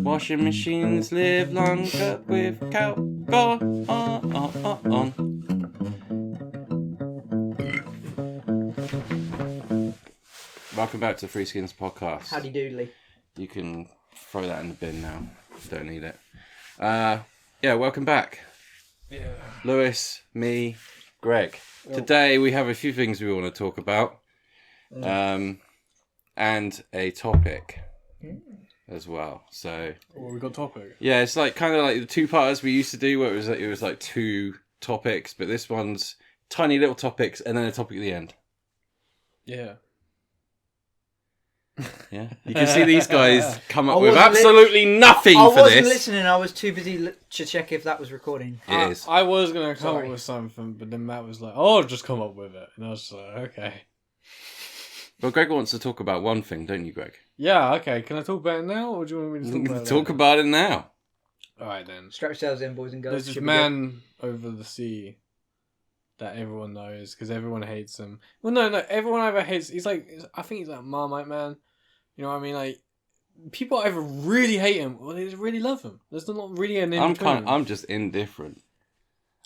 Washing machines live longer with cow. Go on. Welcome back to the Threeskins Podcast. Howdy doodly. You can throw that in the bin now. Don't need it. Yeah, welcome back. Yeah. Lewis, me, Greg. Today we have a few things we want to talk about. And a topic as well. So We got topic. yeah, it's like kind of like the two-parters we used to do where it was like two topics, but this one's tiny little topics and then a topic at the end. Yeah. Yeah. You can see these guys come up with wasn't absolutely nothing I for this. wasn't listening. I was too busy to check if that was recording. It is. I was going to come Sorry. up with something, but then Matt was like, oh, just come up with it. And I was just like, okay. Well, Greg wants to talk about one thing, don't you, Greg? Yeah, okay. Can I talk about it now, or do you want me to talk about it Talk about it now. Alright then. Strap yourselves in, boys and girls. There's this Should be man over the sea that everyone knows, because everyone hates him. Well, no, everyone either hates... I think he's like Marmite Man. You know what I mean? Like, people either really hate him, or they just really love him. There's not really an in-between. I'm just indifferent.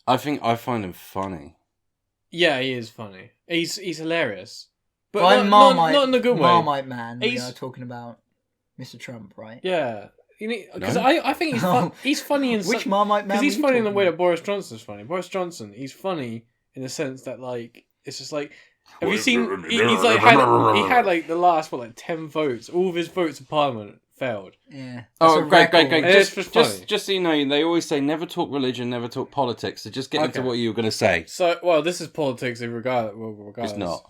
I find him funny. Yeah, he is funny. He's hilarious. But By not Marmite, in the good way. Marmite Man, we He's- are talking about Mr. Trump, right? Yeah. Because No? I think he's funny in Which Marmite Man? because he's were you funny in the talking way that about? Boris Johnson's funny. Boris Johnson, he's funny in the sense that like it's just like have you seen he had like the last 10 votes. All of his votes in Parliament failed. Yeah. Oh, That's a Greg. And it's just funny. Just so you know, they always say never talk religion, never talk politics. So just get into Okay. what you were going to say. So this is politics regardless. It's not.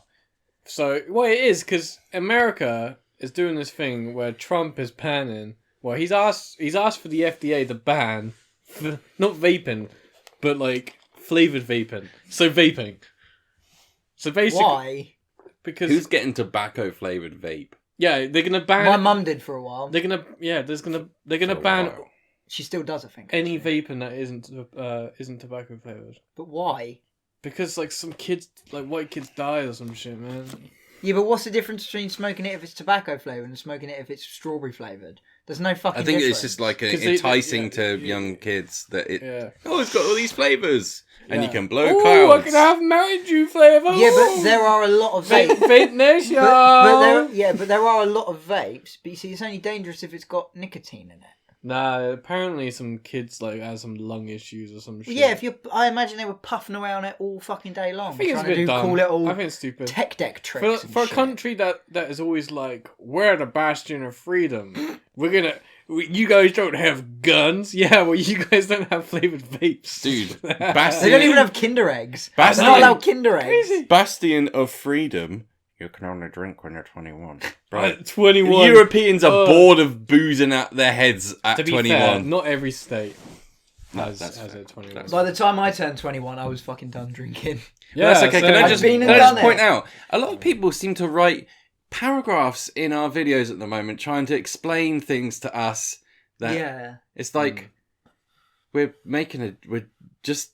So it is because America is doing this thing where Trump is banning. Well, he's asked for the FDA to ban not vaping, but like flavored vaping. So vaping. So basically, Why? because Who's getting tobacco flavored vape? yeah, they're gonna ban. My mum did for a while. They're gonna For a ban while. She still does, I think. any actually. vaping that isn't tobacco flavored. But why? Because like some kids, like white kids, die or some shit, man. Yeah, but what's the difference between smoking it if it's tobacco flavoured and smoking it if it's strawberry flavoured? There's no fucking I think difference. it's just like 'Cause they- enticing yeah, to yeah. young kids that it. Yeah. Oh, it's got all these flavors, and you Yeah. can blow Oh, clouds. I can have Mountain Dew flavor. Yeah, but there are a lot of vapes. Fitness, yo. but there are a lot of vapes. But you see, it's only dangerous if it's got nicotine in it. Nah, apparently some kids like have some lung issues or some shit. Yeah, I imagine they were puffing around it all fucking day long. I think it's a trying to bit do dumb. cool little I think it's stupid. tech deck tricks. For a and shit. country that is always like, we're the bastion of freedom. You guys don't have guns. Yeah, well, you guys don't have flavored vapes, Dude, They Bastion, don't even have Kinder eggs. They're Bastion- not allowed Kinder eggs. Crazy. Bastion of freedom. You can only drink when you're 21. Right. 21. Europeans are bored of boozing out their heads at To be 21. fair, not every state No, has that's fair. a 21. That's By the time I turned 21, I was fucking done drinking. Yeah, That's okay. Can I I've just, been can and I just done point it. out, a lot of people seem to write paragraphs in our videos at the moment trying to explain things to us that Yeah. it's like we're just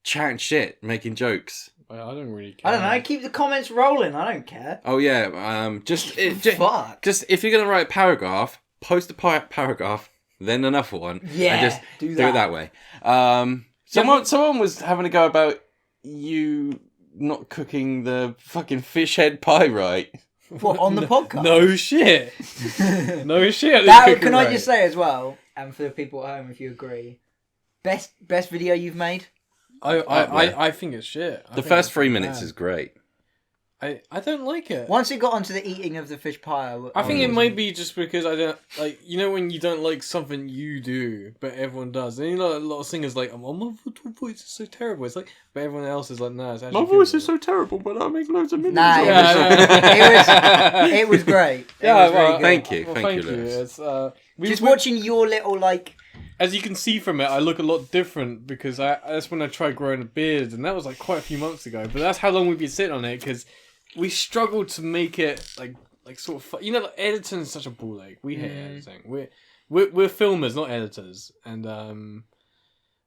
chatting shit, making jokes. Well, I don't really care. I don't know. Keep the comments rolling. I don't care. Oh yeah, just Fuck. if you're gonna write a paragraph, post a paragraph, then another one. Yeah, and just do do it that. that way. Someone was having a go about you not cooking the fucking fish head pie right. What, on the podcast? No shit. No shit. Can I just say as well, and for the people at home, if you agree, best video you've made? I think it's shit. The first 3 minutes is great. I don't like it. Once it got onto the eating of the fish pie, I think it might be just because I don't like, you know, when you don't like something you do, but everyone does. And you know, a lot of singers like, oh, my voice is so terrible. It's like, but everyone else is like, nah, it's actually good. terrible, but I make loads of millions. Nah, it was great. It Yeah, was very well, good. Thank you, Well, thank you, you. Lewis. It's, Just watching your little like. as you can see from it, I look a lot different because that's when I tried growing a beard, and that was like quite a few months ago. But that's how long we've been sitting on it because we struggled to make it like sort of you know, like, editing is such a ball ache. We hate editing. We're filmers, not editors, and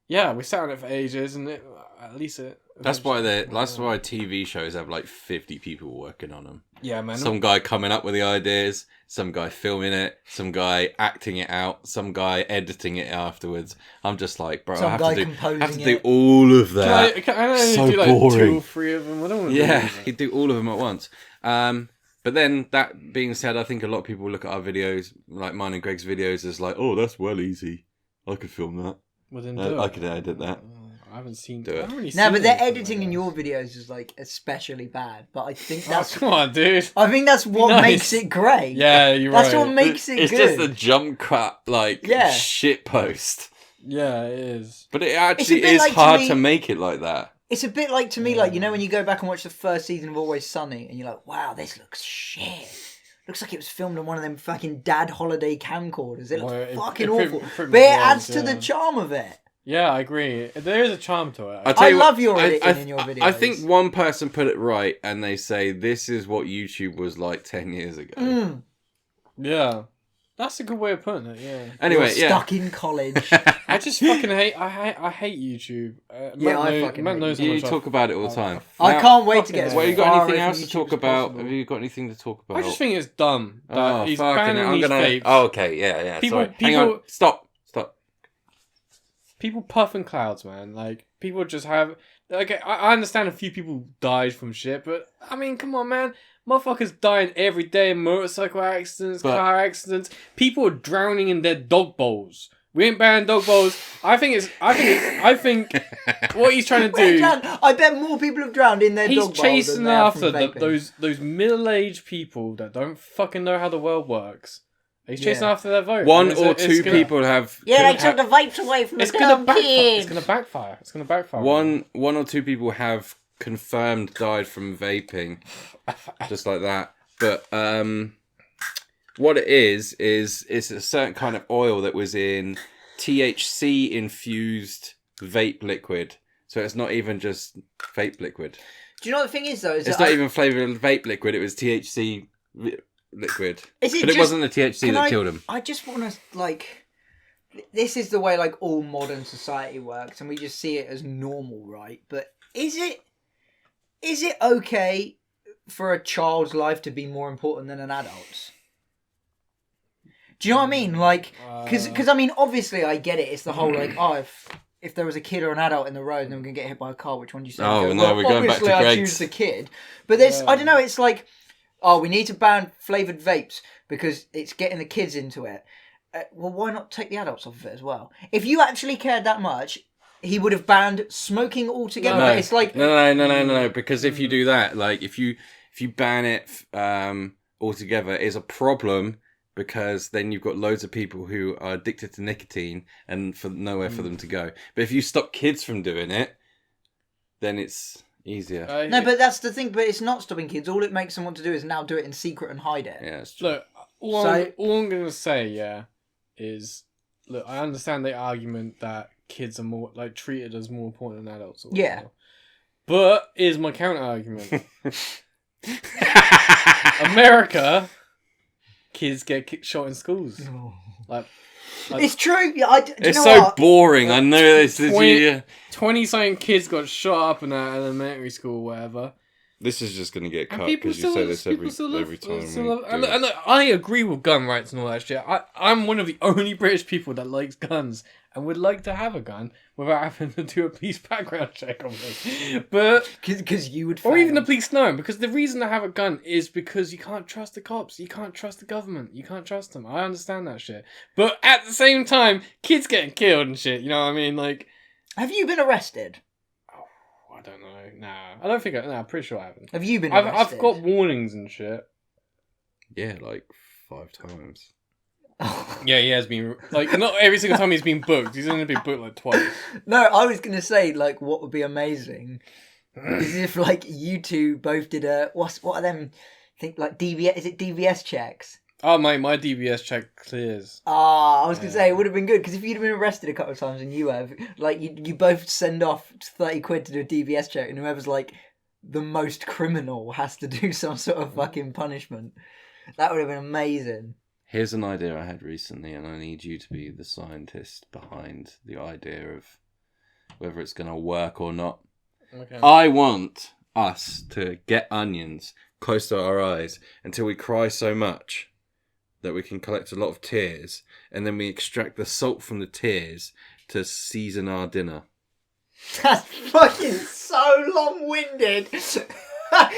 yeah, we sat on it for ages, and at least That's why TV shows have like 50 people working on them. Yeah, man. Some guy coming up with the ideas, some guy filming it, some guy acting it out, some guy editing it afterwards. I'm just like, bro, I have to do all of that. Can I so do like boring. 2 or 3 of them? I don't want to Yeah, he'd do all of them at once. But then, that being said, I think a lot of people look at our videos, like mine and Greg's videos, as like, oh, that's well easy. I could film that. Well, then I could edit that. I haven't seen. Do it. No, but their editing in your videos is like especially bad. But I think that's come on, dude. I think that's what makes it great. Yeah, you're right. That's what makes it it's good. It's just a jump cut, shit post. Yeah, it is. But it actually is hard to make it like that. It's a bit like, to me, like, you know, when you go back and watch the first season of Always Sunny, and you're like, wow, this looks shit. Looks like it was filmed on one of them fucking dad holiday camcorders. It looks fucking awful. But it adds to the charm of it. Yeah, I agree. There is a charm to it. I love your editing in your videos. I think one person put it right, and they say this is what YouTube was like 10 years ago. Yeah. That's a good way of putting it, yeah. Anyway, You're stuck in college. I just fucking hate YouTube. Matt knows how you much talk about it all the time. I can't wait to get Well, you got anything else to talk about? Have you got anything to talk about? I just think it's dumb that he's banning these vapes. Oh, okay, yeah. Sorry. Hang on. Stop. People puffing clouds, man. Like, people just have... Like, I understand a few people died from shit, but, I mean, come on, man. Motherfuckers dying every day in motorcycle accidents, car accidents. People are drowning in their dog bowls. We ain't banning dog bowls. I think what he's trying to do... I bet more people have drowned in their dog bowls. He's chasing after those middle-aged people that don't fucking know how the world works. He's chasing after their vote. One or two people have... Yeah, they took the vapes away from the dumb kids. It's going to backfire. It's going to backfire. One or two people have confirmed died from vaping. Just like that. But what it is it's a certain kind of oil that was in THC-infused vape liquid. So it's not even just vape liquid. Do you know what the thing is, though? It's not even flavoured vape liquid. It was THC... liquid. It wasn't the THC that killed him. I just want to, like... This is the way, like, all modern society works, and we just see it as normal, right? But is it okay for a child's life to be more important than an adult's? Do you know what I mean? Like, because I mean, obviously, I get it. It's the whole, like, if there was a kid or an adult in the road and they were going to get hit by a car, which one do you say? Oh, no, we're going back to Greg's. Obviously, I choose the kid. But there's, I don't know, it's like... Oh, we need to ban flavoured vapes because it's getting the kids into it. Well, why not take the adults off of it as well? If you actually cared that much, he would have banned smoking altogether. No, it's like no. Because if you do that, like if you ban it altogether, it's a problem because then you've got loads of people who are addicted to nicotine and for nowhere for them to go. But if you stop kids from doing it, then it's easier. No, but that's the thing. But it's not stopping kids. All it makes them want to do is now do it in secret and hide it. Yeah, it's true. Look, all I'm going to say, is... Look, I understand the argument that kids are more, like, treated as more important than adults. Yeah. But here's my counter-argument. America, kids get shot in schools. Like it's true. It's so boring. I know this. 20-something kids got shot up in an elementary school or whatever. This is just going to get cut because you say this every time. And I agree with gun rights and all that shit. I'm one of the only British people that likes guns and would like to have a gun without having to do a police background check on me. But because you would, or even the police know. Because the reason to have a gun is because you can't trust the cops, you can't trust the government, you can't trust them. I understand that shit. But at the same time, kids getting killed and shit. You know what I mean? Like, have you been arrested? I don't know. Nah, I don't think. I'm pretty sure I haven't. Have you been arrested? I've got warnings and shit. Yeah, like 5 times. Yeah, he has been. Like, not every single time he's been booked. He's only been booked like twice. No, I was going to say, like, what would be amazing is if, like, you two both did what are them? Think, like, DVS. Is it DVS checks? Oh, my DBS check clears. I was going to say, it would have been good, because if you'd have been arrested a couple of times and you have, like, you both send off 30 quid to do a DBS check, and whoever's, like, the most criminal has to do some sort of fucking punishment. That would have been amazing. Here's an idea I had recently, and I need you to be the scientist behind the idea of whether it's going to work or not. Okay. I want us to get onions close to our eyes until we cry so much that we can collect a lot of tears, and then we extract the salt from the tears to season our dinner. That's fucking so long-winded. That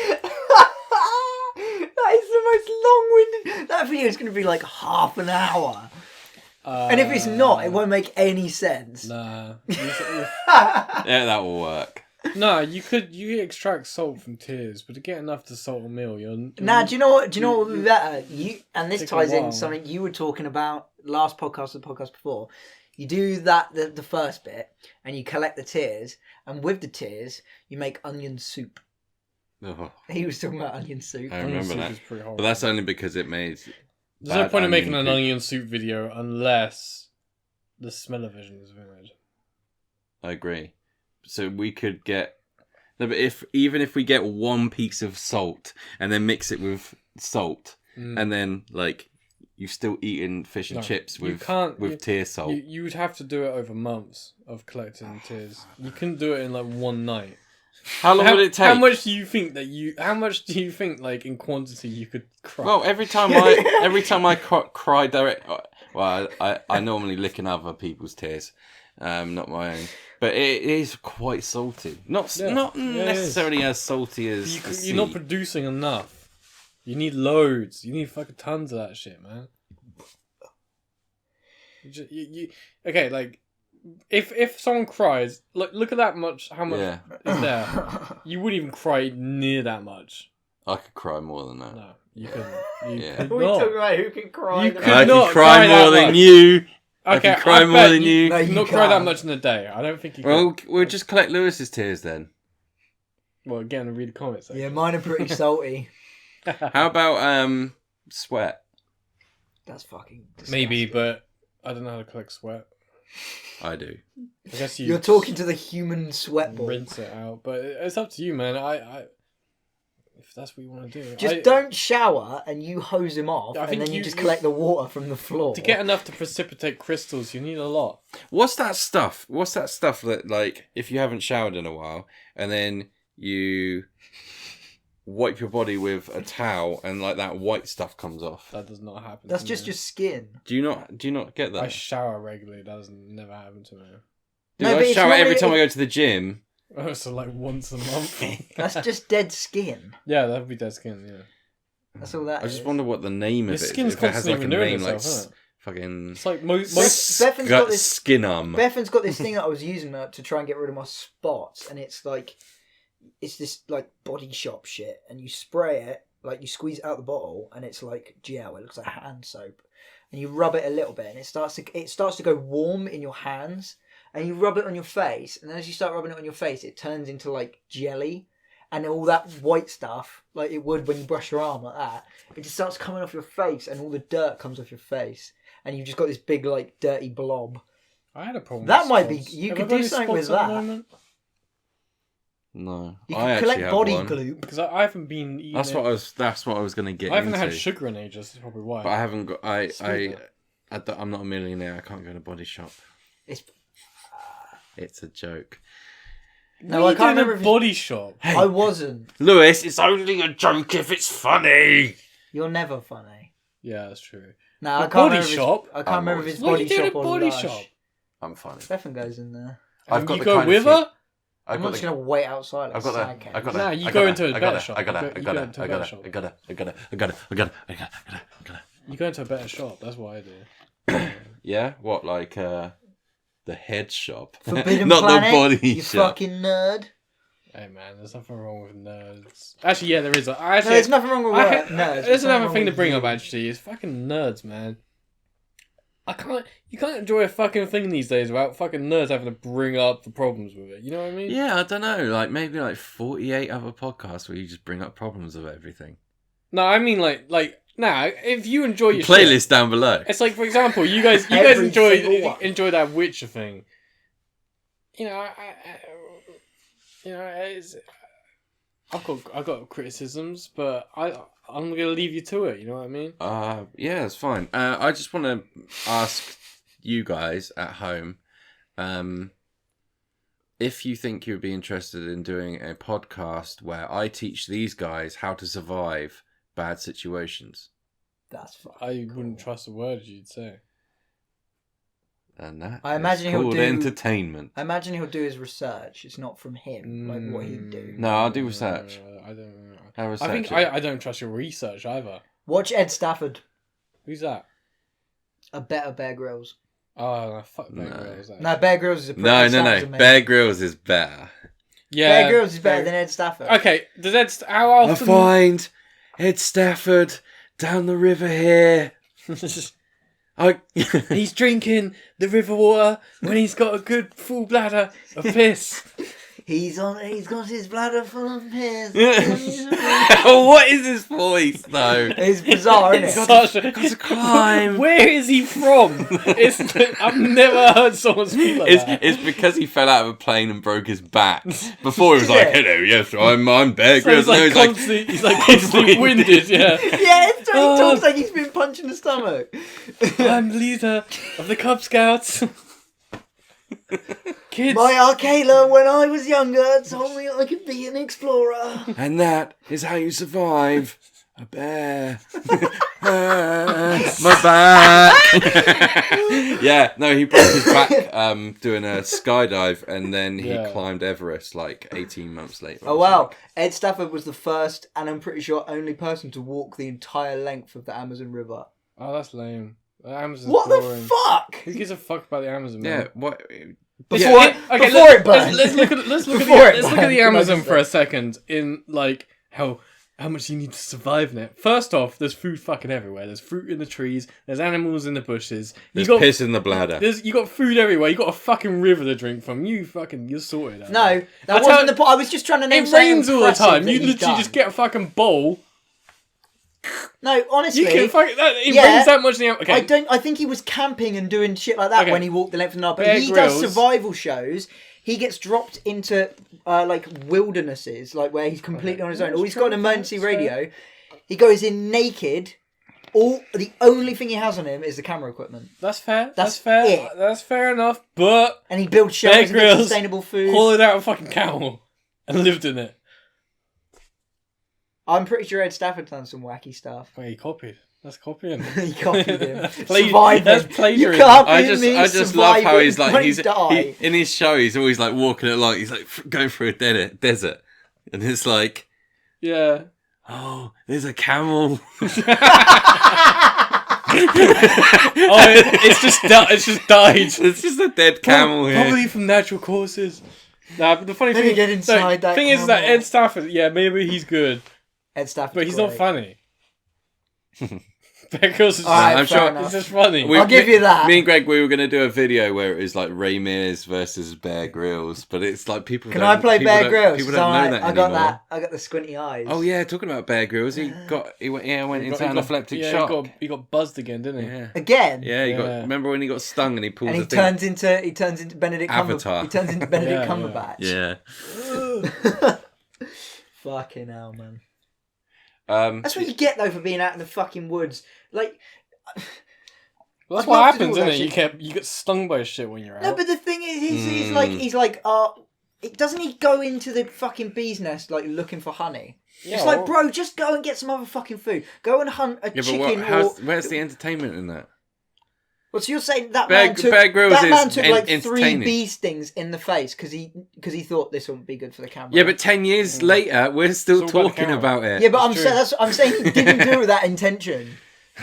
is the most long-winded. That video is going to be like half an hour. And if it's not, it won't make any sense. Nah. Yeah, that will work. No, you extract salt from tears, but to get enough to salt a meal, Nah, do you know what? Do you know what would be better? And this Take a ties in while. something you were talking about last podcast or the podcast before. You do that the first bit, and you collect the tears, and with the tears, you make onion soup. Oh, He was talking about onion soup. I remember soup that. is pretty horrible. But that's only because it made... There's no point in making an poop. onion soup video unless the smell-o-vision is vivid. I agree. So we could get... No, but even if we get one piece of salt and then mix it with salt, and then, like, you've still eaten fish and chips with tear salt. You would have to do it over months of collecting tears. You couldn't do it in, like, one night. How long would it take? How much do you think, like, in quantity you could cry? Well, every time I cry direct... Well, I normally lick in other people's tears, not my own. But it is quite salty. Not necessarily as salty as the sea. You're not producing enough. You need loads. You need fucking tons of that shit, man. Okay, like, if someone cries, look at that much. How much is there? You wouldn't even cry near that much. I could cry more than that. No, you couldn't. You What are we talking about? Who can cry? You the could most? I not can cry cry more that than much. you. Okay, I can cry I more bet than you. No, You you not cry that can't. much in a day. I don't think you can. Well, we'll just collect Lewis's tears then. Well, again, read the comments. Yeah, mine are pretty salty. How about sweat? That's fucking disgusting. Maybe, but I don't know how to collect sweat. I do. I guess You're talking to the human sweat ball. rinse it out, but it's up to you, man. I if that's what you want to do, Just don't shower and you hose him off, I and think then you you- just you- collect the water from the floor. to get enough to precipitate crystals. You need a lot. What's that stuff? What's that stuff that, like, if you haven't showered in a while and then you wipe your body with a towel and, like, that white stuff comes off? That does not happen. That's to just me. your skin. Do you not get that? I shower regularly. That does never happen to me. Dude, No, I but it's shower not every really- time I go to the gym. Oh, so like once a month. That's just dead skin. Yeah, that'd be dead skin. Yeah, That's all that I just is. wonder what the name your of it is. skin's If it has, like, constantly a renewing name, like, itself, isn't it? fucking... It's like most. Bethan's got this. Skinum. Bethan's got this thing that I was using to try and get rid of my spots, and it's this like body shop shit, and you spray it, like you squeeze it out the bottle, and it's like gel. It looks like hand soap, and you rub it a little bit, and it starts to go warm in your hands, and you rub it on your face, and then as you start rubbing it on your face, it turns into like jelly, and all that white stuff, like it would when you brush your arm like that, it just starts coming off your face, and all the dirt comes off your face, and you've just got this big like dirty blob. I had a problem. That with might be. spots. You Have could I got do any something with spots at the that. moment? No. You I can actually collect have body one. glue. Because I haven't been eating. That's what I was going to get I haven't into. had sugar in ages. That's probably why. But I haven't got... Sweet, I'm not a millionaire. I can't go to a body shop. It's It's a joke. no, What I are you can't doing remember. in a If body shop. I wasn't. Lewis, it's only a joke if it's funny. You're never funny. Yeah, that's true. No, I The can't body remember. shop? I can't I'm remember if always- it's What are body you doing shop at or body Lush. shop? I'm funny. Bethan goes in there. I've And got you the go kind of with feet- her? I'm not just gonna wait outside like I've got a that. sad cat. I got Nah, that. you I go got into that, a I got better that, shop. I got You that. go I got into a that. I better got shop. that. I got that. I got that. I got that. I got that. I got that. I got that. You go into a better shop. That's what I do. Yeah. What, like the head shop, Forbidden not Planet, the body you shop. fucking nerd. Hey man, there's nothing wrong with nerds. Actually, yeah, there is. No, there's nothing wrong with nerds. There's There's another nothing thing to wrong bring with up. you. Actually, it's fucking nerds, man. You can't enjoy a fucking thing these days without fucking nerds having to bring up the problems with it. You know what I mean? Yeah, I don't know. Like maybe like 48 other podcasts where you just bring up problems of everything. No, I mean like now if you enjoy your Playlist shit, down below. it's like, for example, you guys Every single one. enjoy that Witcher thing. You know, I've got criticisms, but I'm gonna leave you to it. You know what I mean? Yeah, it's fine. I just want to ask you guys at home, if you think you'd be interested in doing a podcast where I teach these guys how to survive bad situations. That's fine. I wouldn't trust a word you'd say. And that I imagine is he'll called do entertainment. I imagine he'll do his research. It's not from him, like what he'd do. No, I'll do research. I don't know. I'll research I think it. I don't trust your research either. Watch Ed Stafford. Who's that? A better Bear Grylls. Oh, fuck Bear No. Grylls. No, Bear Grylls is a No. Ed Stafford's amazing. Bear Grylls is better. Yeah, Bear Grylls is better than Ed Stafford. Okay, does Ed? How often? I find Ed Stafford down the river here. He's drinking the river water when he's got a good full bladder of piss. He's got his bladder full of piss. What is his voice though? It's bizarre, isn't it? Such Got to climb. Where is he from? I've never heard someone speak like that. It's because he fell out of a plane and broke his back. Before he was like, "Hello, yes, I'm Bear So he's Grylls." like constantly winded, yeah. Yeah, he talks like he's been punched in the stomach. I'm the leader of the Cub Scouts. Kids. My Arcala, when I was younger, told me I could be an explorer. And that is how you survive a bear. My back. Yeah, no, he broke his back doing a skydive, and then he climbed Everest like 18 months later. Oh wow, Ed Stafford was the first, and I'm pretty sure only person to walk the entire length of the Amazon River. Oh, that's lame. The Amazon's What boring. the fuck? Who gives a fuck about the Amazon? Yeah, Man? what? Before it burned. Let's look at let's look at Before it the burned. Amazon for a second. In like how much you need to survive in it. First off, there's food fucking everywhere. There's fruit in the trees. There's animals in the bushes. There's piss in the bladder. You got food everywhere. You got a fucking river to drink from. You're sorted. Out No, that wasn't the point. I was just trying to name It something rains all the impressive time. that You he's literally done. just get a fucking bowl. No, honestly, You can fucking it yeah, rains that much. Okay. I think he was camping and doing shit like that Okay. when he walked the length of the night. But Bear he Grylls. does survival shows. He gets dropped into like wildernesses, like where he's completely on his own. Or he's got an emergency radio. He goes in naked. The only thing he has on him is the camera equipment. That's fair. That's fair. it. That's fair enough. But And he builds Bear shelters and gets Grylls sustainable food. hollowed out a fucking cow and lived in it. I'm pretty sure Ed Stafford done some wacky stuff. Wait, he copied. That's copying. He copied him. That's Surviving. plagiarism. You can't I beat just me love how he's surviving like when you die. in his show he's always like walking along. He's like going through a desert, and it's like, Yeah. oh, there's a camel. It's just died. It's just a dead camel here. Probably from natural causes. Nah, but the funny Then thing you get inside that thing is that camel. Ed Stafford, yeah, maybe he's good, Ed Stafford, but he's not great. funny. Bear Grylls is Alright, I'm fair sure- enough. it's just funny. We- I'll give you that. Me and Greg, we were going to do a video where it was like Ray Mears versus Bear Grylls, but it's like people. Can don't- I play people Bear don't- Grylls? People 'Cause don't know I'm that like, I got anymore. that. I got the squinty eyes. Oh yeah, talking about Bear Grylls, he went into anaphylactic shock. He got buzzed again, didn't he? Yeah. Again. Yeah, he got. Yeah. Remember when he got stung and he pulled And the he thing? turns into Benedict Avatar. He turns into Benedict Yeah, Cumberbatch. Yeah. Fucking hell, man. That's That's what you get though for being out in the fucking woods. Like, Well, that's I'd what love to do happens, all isn't that it? shit. You get stung by shit when you're out. no, but the thing is, he's like, doesn't he go into the fucking bee's nest like looking for honey? Yeah, It's like, well- bro, just go and get some other fucking food. Go and hunt a yeah, but chicken where's the entertainment in that? Well, so you're saying that Bear- man took, Bear Grylls that man is took like entertaining. 3 bee stings in the face because he thought this would be good for the camera. Yeah, but 10 years later, we're still It's all about the talking camera. about it. yeah, but It's I'm saying he didn't do it with that intention.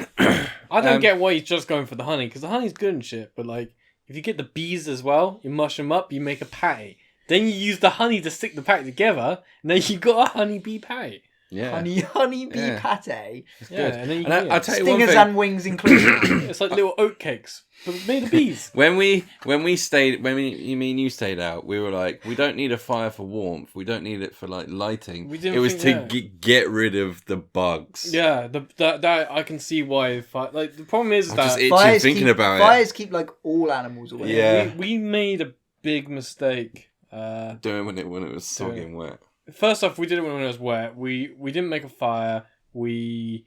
I don't get why he's just going for the honey, because the honey's good and shit, but like, if you get the bees as well, you mush them up, you make a patty. Then you use the honey to stick the patty together, and then you got a honey bee patty. Yeah. Honey bee Yeah. pate. Yeah, and then you And can I'll eat tell you one Stingers thing. and wings included. It's like little oat cakes, but made of bees. When you stayed out, we were like, we don't need a fire for warmth. We don't need it for like lighting. We didn't it was think- to get rid of the bugs. Yeah, that I can see why. Like the problem is I'm that just itching thinking about it. Fires keep like all animals away. Yeah. we made a big mistake. Doing when it was sogging wet. First off, we did it when it was wet. We didn't make a fire. We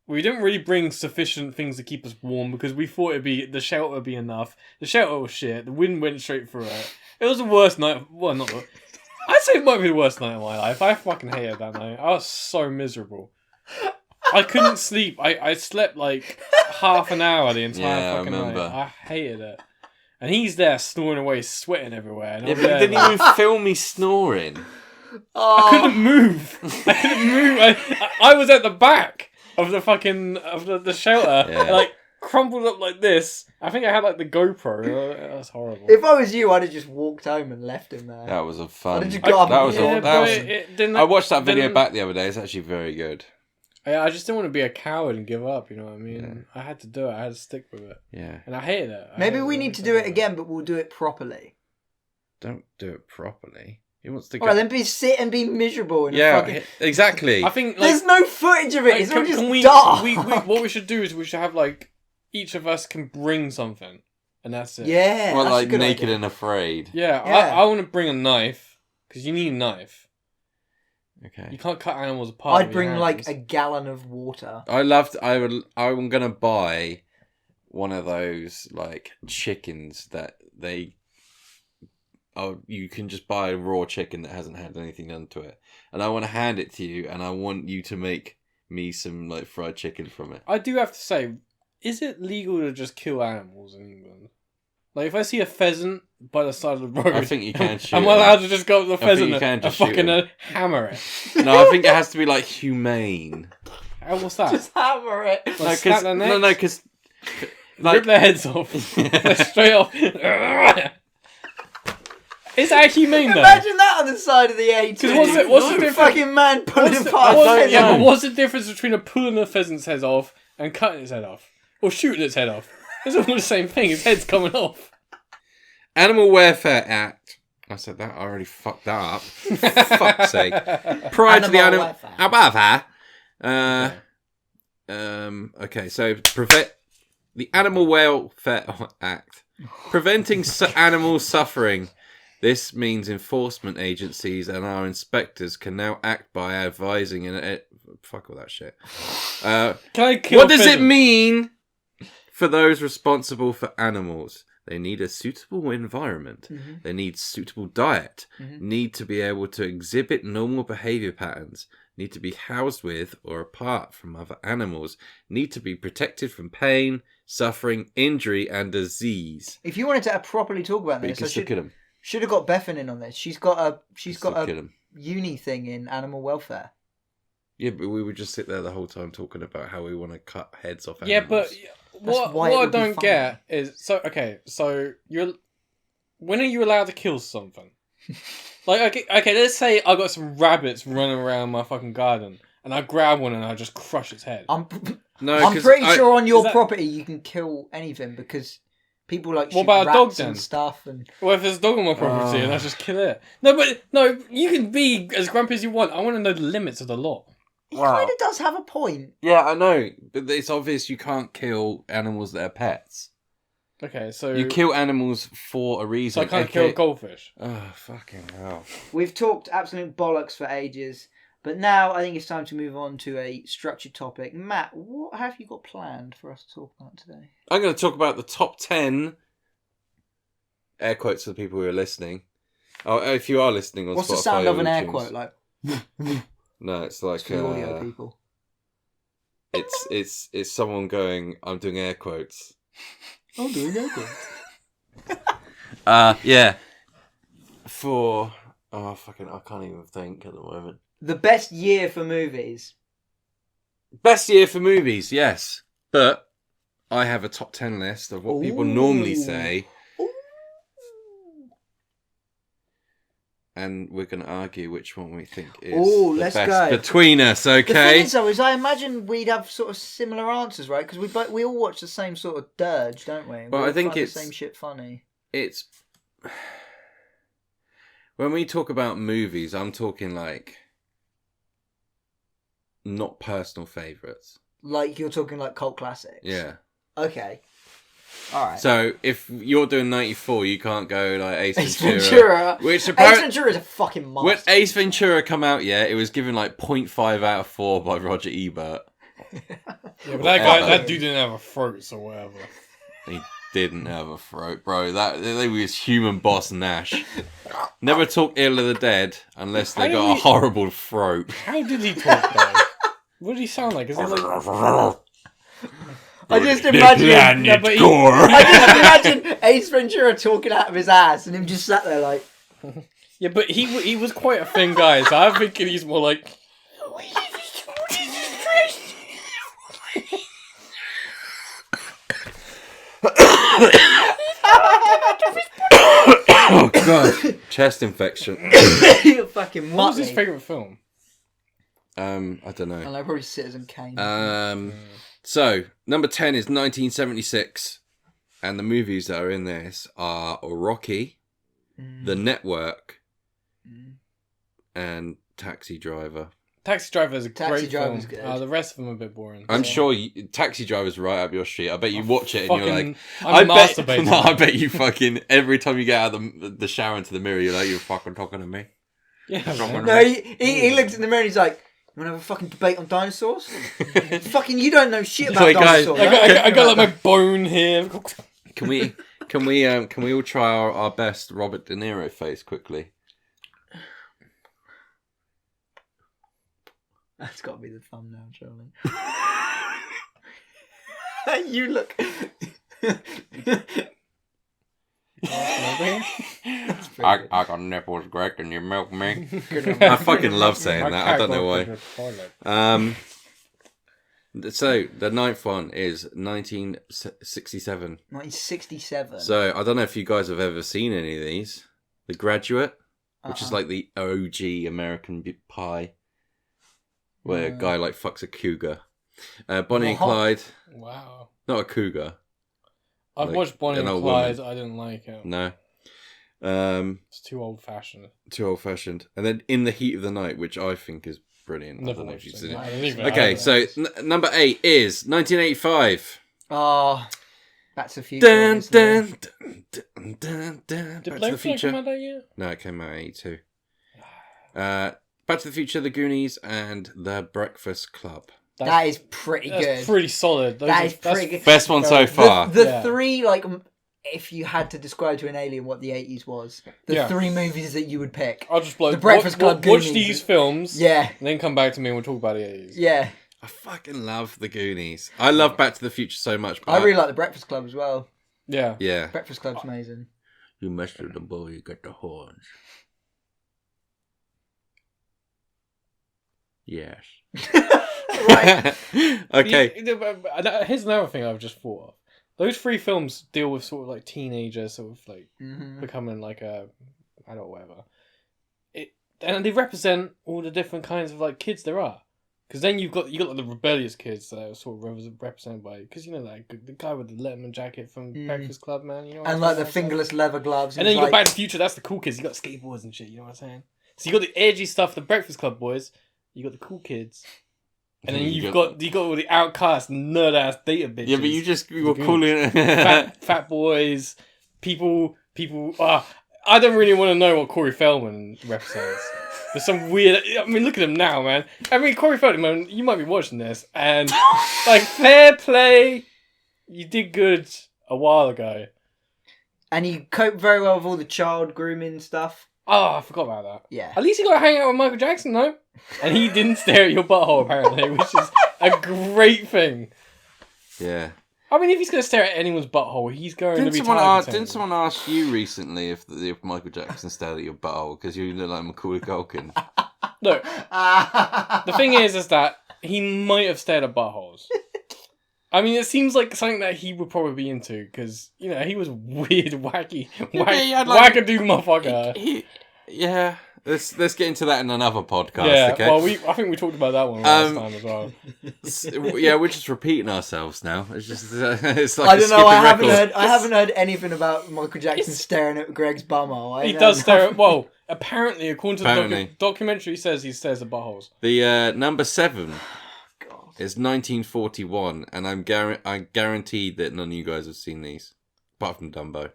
we didn't really bring sufficient things to keep us warm because we thought the shelter would be enough. The shelter was shit. The wind went straight through it. It was the worst night. Well, not the... I'd say it might be the worst night of my life. I fucking hated that night. I was so miserable. I couldn't sleep. I slept like half an hour the entire fucking night. I hated it. And he's there snoring away, sweating everywhere. And yeah, but he didn't even film me snoring. I couldn't move. I was at the back of the fucking the shelter, like crumpled up like this. I think I had like the GoPro. That was horrible. If I was you, I'd have just walked home and left him there. That was a fun. I watched that video back the other day. It's actually very good. I just didn't want to be a coward and give up. You know what I mean? Yeah. I had to do it. I had to stick with it. Yeah. And I hated it. Maybe we need to do it again, but we'll do it properly. Don't do it properly. He wants to go. Alright, then sit and be miserable. Exactly. I think there's no footage of it. Like, it's all just dark. What we should do is we should have like each of us can bring something, and that's it. Yeah. Well, like naked and afraid. Yeah. I want to bring a knife because you need a knife. Okay. You can't cut animals apart. I'd bring like a gallon of water. I'm gonna buy one of those like chickens that you can just buy a raw chicken that hasn't had anything done to it, and I want to hand it to you, and I want you to make me some like fried chicken from it. I do have to say, is it legal to just kill animals in England? Like, if I see a pheasant by the side of the road, I think you can shoot. Am I allowed to just go up to the pheasant and fucking hammer it? No, I think it has to be like humane. What's that? Just hammer it. Because rip their heads off, straight off. Is that humane though? Imagine that on the side of the A2. What's the difference? Fucking man pulling apart. But what's the difference between pulling a pheasant's head off and cutting its head off, or shooting its head off? It's all the same thing. His head's coming off. Animal Welfare Act. I said that. I already fucked that up. Fuck's sake. Prior to the Animal Welfare. Okay, so the Animal Welfare Act. Preventing animal suffering. This means enforcement agencies and our inspectors can now act by advising and fuck all that shit. What does it mean for those responsible for animals? They need a suitable environment. Mm-hmm. They need suitable diet. Mm-hmm. Need to be able to exhibit normal behaviour patterns. Need to be housed with or apart from other animals. Need to be protected from pain, suffering, injury, and disease. If you wanted to properly talk about this, I should have got Bethan in on this. She's got a uni thing in animal welfare. Yeah, but we would just sit there the whole time talking about how we want to cut heads off animals. Yeah, but what I don't get is when are you allowed to kill something? Like, okay, let's say I got some rabbits running around my fucking garden, and I grab one and I just crush its head. I'm pretty sure on your property you can kill anything because people like shoot rats and stuff. And well, if there's a dog on my property and I just kill it, no, you can be as grumpy as you want. I want to know the limits of the law. He kind of does have a point. Yeah, I know, but it's obvious you can't kill animals that are pets. Okay, so you kill animals for a reason. So I can't kill a goldfish. Oh, fucking hell. We've talked absolute bollocks for ages, but now I think it's time to move on to a structured topic. Matt, what have you got planned for us to talk about today? I'm going to talk about the top 10, air quotes for the people who are listening. Oh, if you are listening on What's Spotify, the sound of an air quote like? No, it's like for audio people. It's someone going, I'm doing air quotes. I'm doing air quotes. Yeah. For I can't even think at the moment. The best year for movies. Best year for movies, yes. But I have a top 10 list of what people normally say. And we're going to argue which one we think is the best between us, okay? The thing is, though, I imagine we'd have sort of similar answers, right? Because we all watch the same sort of dirge, don't we? Well, I think it's the same shit funny. It's when we talk about movies, I'm talking like not personal favourites. Like you're talking like cult classics. Yeah. Okay. All right. So if you're doing 94, you can't go like Ace Ventura. Which Ace Ventura is a fucking monster. When Ace Ventura come out, it was given like 0.5 out of 4 by Roger Ebert. Yeah, but that dude didn't have a throat, so whatever. He didn't have a throat, bro. They was human boss Nash. Never talk ill of the dead unless they got a horrible throat. How did he talk, though? What did he sound like? Is he like... I just imagine Ace Ventura talking out of his ass and him just sat there like... Yeah, but he was quite a thin guy, so I'm thinking he's more like... Oh god, chest infection. You fucking What was his favourite film? I don't know. I know, probably Citizen Kane. So number 10 is 1976, and the movies that are in this are Rocky, The Network, and Taxi Driver. Taxi Driver is a great film. Good. The rest of them are a bit boring. I'm sure Taxi Driver's right up your street. I bet you watch it and you're like, I bet you fucking every time you get out of the shower into the mirror, you're like, you're fucking talking to me. Yeah, no, he looks in the mirror and he's like, you want to have a fucking debate on dinosaurs? Fucking, you don't know shit about dinosaurs. I got like my bone here. Can we all try our best Robert De Niro face quickly? That's got to be the thumbnail, surely. You look. I got nipples, Greg, and you milk me. I fucking love saying that. I don't know why. So the ninth one is 1967. 1967. So I don't know if you guys have ever seen any of these. The Graduate, which is like the OG American Pie, where a guy like fucks a cougar. Bonnie and Clyde. Wow. Not a cougar. I've watched Bonnie and Clyde. I didn't like it. No. It's too old fashioned. And then In the Heat of the Night, which I think is brilliant. I don't know if you've seen it. Okay, so number 8 is 1985. Oh, Back to the Future. Dun, dun, Did Back to the Blowfield Future. come out that year? No, it came out in 82. Back to the Future, The Goonies, and The Breakfast Club. That is pretty good. That's pretty solid. That's pretty good. Best one so far. The three, like, if you had to describe to an alien what the 80s was, the three movies that you would pick. I'll just blow. The Breakfast Club, Watch Goonies. these films. Yeah. And then come back to me and we'll talk about the 80s. Yeah. I fucking love The Goonies. I love Back to the Future so much. But I really like The Breakfast Club as well. Yeah. Yeah. Breakfast Club's amazing. You mess with the boy, you get the horns. Yes. Right. Okay. Here's another thing I've just thought of. Those three films deal with sort of like teenagers, sort of like becoming like a adult or whatever. And they represent all the different kinds of like kids there are. Because then you got like the rebellious kids that are sort of represented by, because you know like the guy with the Letterman jacket from Breakfast Club, man. You know, and like the fingerless leather gloves. And then you got Back to the Future. That's the cool kids. You got skateboards and shit. You know what I'm saying? So you got the edgy stuff, the Breakfast Club boys. You got the cool kids. And then you got all the outcast, nerd ass data bitches. Yeah, but you were calling fat boys, people. I don't really want to know what Corey Feldman represents. There's some weird. I mean, look at him now, man. I mean, Corey Feldman, you might be watching this, and like, fair play, you did good a while ago, and you coped very well with all the child grooming stuff. Oh, I forgot about that. Yeah. At least you got to hang out with Michael Jackson, though. And he didn't stare at your butthole, apparently, which is a great thing. Yeah. I mean, if he's going to stare at anyone's butthole, he's going to be targeting. Didn't someone ask you recently if Michael Jackson stared at your butthole because you look like Macaulay Culkin? Look, the thing is that he might have stared at buttholes. I mean, it seems like something that he would probably be into because, you know, he was weird, wackadoo motherfucker. Yeah. Let's get into that in another podcast. Yeah, okay? well, I think we talked about that one last time as well. Yeah, we're just repeating ourselves now. It's just it's like I don't know. I haven't heard anything about Michael Jackson staring at Greg's bumhole. He does stare at. Well, apparently, according to the documentary, says he stares at buttholes. The number 7 is 1941, and I'm guaranteed that none of you guys have seen these, apart from Dumbo.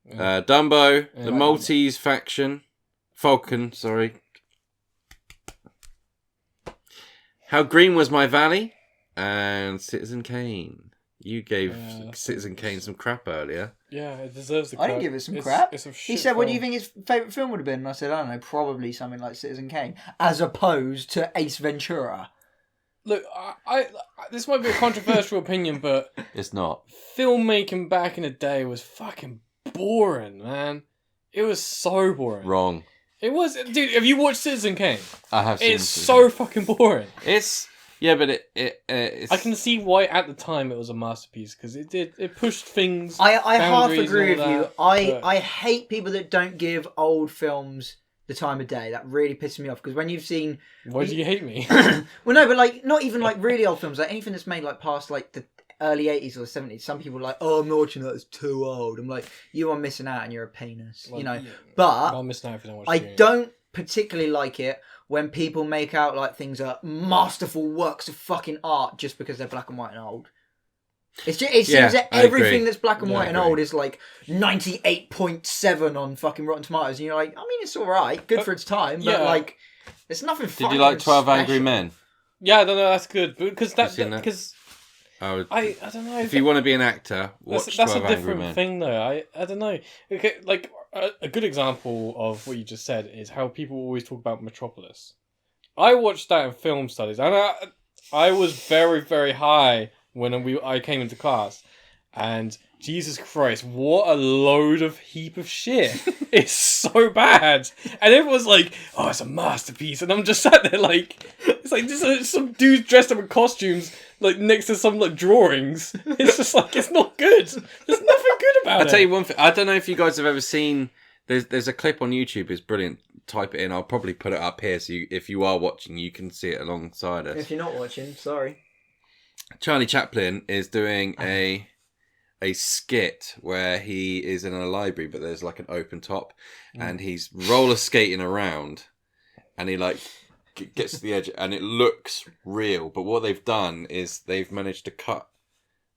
Yeah. Dumbo, the Maltese Falcon, sorry. How Green Was My Valley? And Citizen Kane. You gave Citizen Kane some crap earlier. Yeah, it deserves the I crap. didn't give it some crap. It's a He shit said, "What do you film. think his favourite film would have been?" And I said, "I don't know, probably something like Citizen Kane, as opposed to Ace Ventura." Look, I this might be a controversial opinion, but It's not. filmmaking back in the day was fucking boring, man. It was so boring. Wrong. It was, dude. Have you watched Citizen Kane? I have seen It's Citizen so fucking boring. It's... Yeah, but it's... I can see why at the time it was a masterpiece because it pushed things. I half boundaries agree and with all you. that, but- I hate people that don't give old films the time of day. That really pisses me off because when you've seen... Why do you hate me? Well, no, but like not even like really old films. Like anything that's made like past like the early 80s or the 70s. Some people are like, "Oh, I'm not watching that. It's too old." I'm like, you are missing out and you're a penis. Like, you know. yeah. But I'm missing out if you don't watch I the game. don't particularly like it when people make out like things are masterful works of fucking art just because they're black and white and old. It seems that I everything agree. that's black and Yeah, white I and agree. old is like 98.7 on fucking Rotten Tomatoes, and you're like, I mean, it's all right, good for its time, but yeah. like, it's nothing. Did you like 12 Angry Men? Yeah, I don't know. That's good because You've seen that? because I would... I don't know. If you want to be an actor, watch that's 12 a Angry different Men. thing though. I don't know. Okay, like a good example of what you just said is how people always talk about Metropolis. I watched that in film studies, and I was very, very high when I came into class, and Jesus Christ, what a load of heap of shit! It's so bad, and everyone's like, "Oh, it's a masterpiece," and I'm just sat there like, it's like this some dudes dressed up in costumes like next to some like drawings. It's just like it's not good. There's nothing good about it. I'll tell you one thing. I don't know if you guys have ever seen... There's a clip on YouTube. It's brilliant. Type it in. I'll probably put it up here so if you are watching, you can see it alongside us. If you're not watching, sorry. Charlie Chaplin is doing a skit where he is in a library, but there's like an open top, and he's roller skating around, and he like gets to the edge, and it looks real. But what they've done is they've managed to cut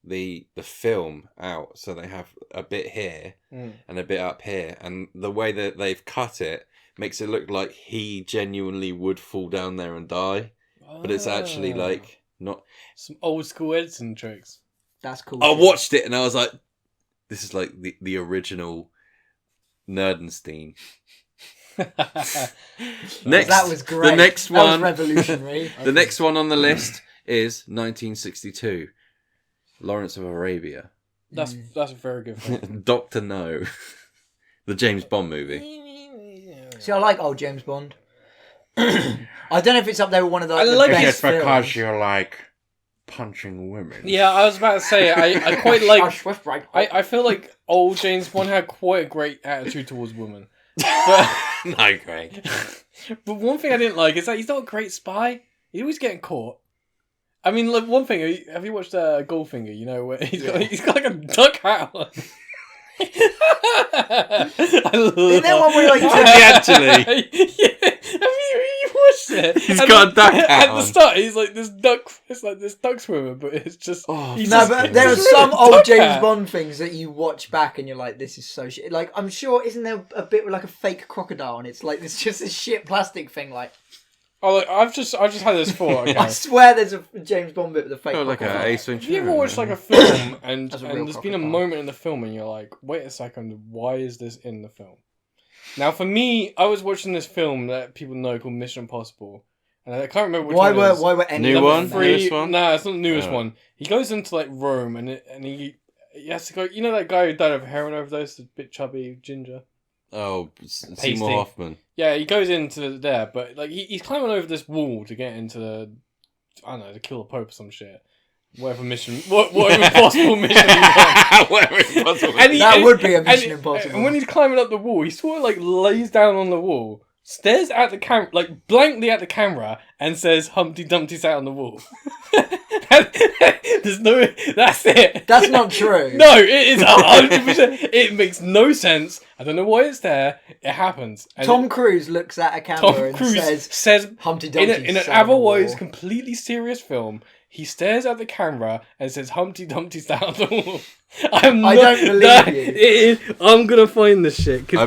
the film out, so they have a bit here and a bit up here, and the way that they've cut it makes it look like he genuinely would fall down there and die, but it's actually like not. Some old school Edison tricks. That's cool. I watched it and I was like, this is like the original Nerdenstein. Next, That was great. The next That was one, revolutionary. the next one on the list is 1962, Lawrence of Arabia. That's a very good film. Dr. No, the James Bond movie. See, I like old James Bond. I don't know if it's up there with one of the, I the like it best films. you like punching women. Yeah, I was about to say I quite Oh, like. Swift right. I feel like old James Bond had quite a great attitude towards women. But No, Greg. but one thing I didn't like is that he's not a great spy. He's always getting caught. I mean, like one thing. Have you watched Goldfinger? You know where he's got like a duck hat on. I love Isn't that one where, like, Actually. Yeah. Have you watched it? He's And got a duck hat at on. the start. He's like this duck. It's like this duck swimmer, but it's just. Oh, he's No, just- but there are he's some just old duck James hat. Bond things that you watch back and you're like, this is so shit. Like, I'm sure, isn't there a bit with like a fake crocodile and it's like, it's just this shit plastic thing, like, Oh, look, I've just had this thought. Okay. I swear there's a James Bond bit with a fake Oh, like crocodile. a Ace Have Ventura. you ever watched like a film and That's a real there's been a crocodile. moment in the film and you're like, wait a second, why is this in the film? Now, for me, I was watching this film that people know called Mission Impossible, and I can't remember which Why one it is. were any New of one? them Newest one? Nah, it's not the newest Oh. one. He goes into like Rome and he has to go. You know that guy who died of heroin overdose, the bit chubby ginger. Oh, Pasty. Seymour Hoffman. Yeah, he goes into there, but like he's climbing over this wall to get into the, I don't know, to kill the Pope or some shit. Whatever mission, whatever impossible mission he's on. Whatever impossible. And he- That and- would be a and- Mission Impossible. And when he's climbing up the wall, he sort of like lays down on the wall, stares at the camera, like blankly at the camera, and says, "Humpty Dumpty sat on the wall." There's no. That's it. That's not true. No, it is 100%. It makes no sense. I don't know why it's there. It happens. And Tom Cruise looks at a camera Tom and Cruise says, says Humpty in Dumpty an sat on the otherwise wall. completely serious film, He stares at the camera and says Humpty Dumpty's down the wall. I don't believe you. I'm gonna find this shit. I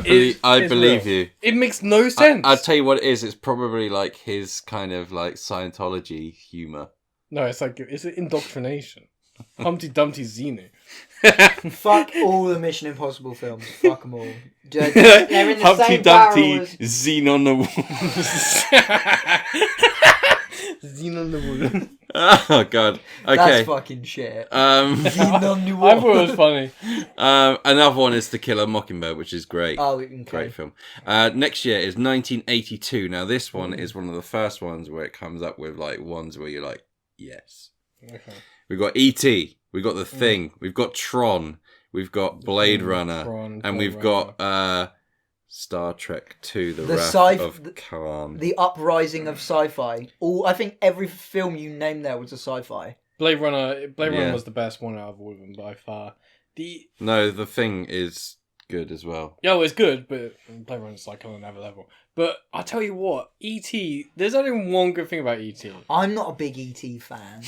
believe you. It makes no sense. I'll tell you what it is. It's probably like his kind of like Scientology humor. No, it's like it's indoctrination. Humpty Dumpty's Xenu. Fuck all the Mission Impossible films. Fuck them all. They're in the Humpty same Dumpty, barrel as... Xen on the wall. Xenu on the wall. Oh god. Okay. That's fucking shit. Xen on the wall. I thought it was funny. Another one is To Kill a Mockingbird, which is great. Oh, okay. Great film. Next year is 1982. Now this one is one of the first ones where it comes up with like ones where you're like, yes. Okay. We've got E.T., we've got The Thing, we've got Tron, we've got Blade Runner, and we've got Star Trek 2, The Wrath of Khan. The uprising of sci-fi. I think every film you named there was a sci-fi. Blade Runner was the best one out of all of them by far. No, The Thing is good as well. Yeah, it's good, but Blade Runner's like on another level. But I'll tell you what, E.T., there's only one good thing about E.T. I'm not a big E.T. fan.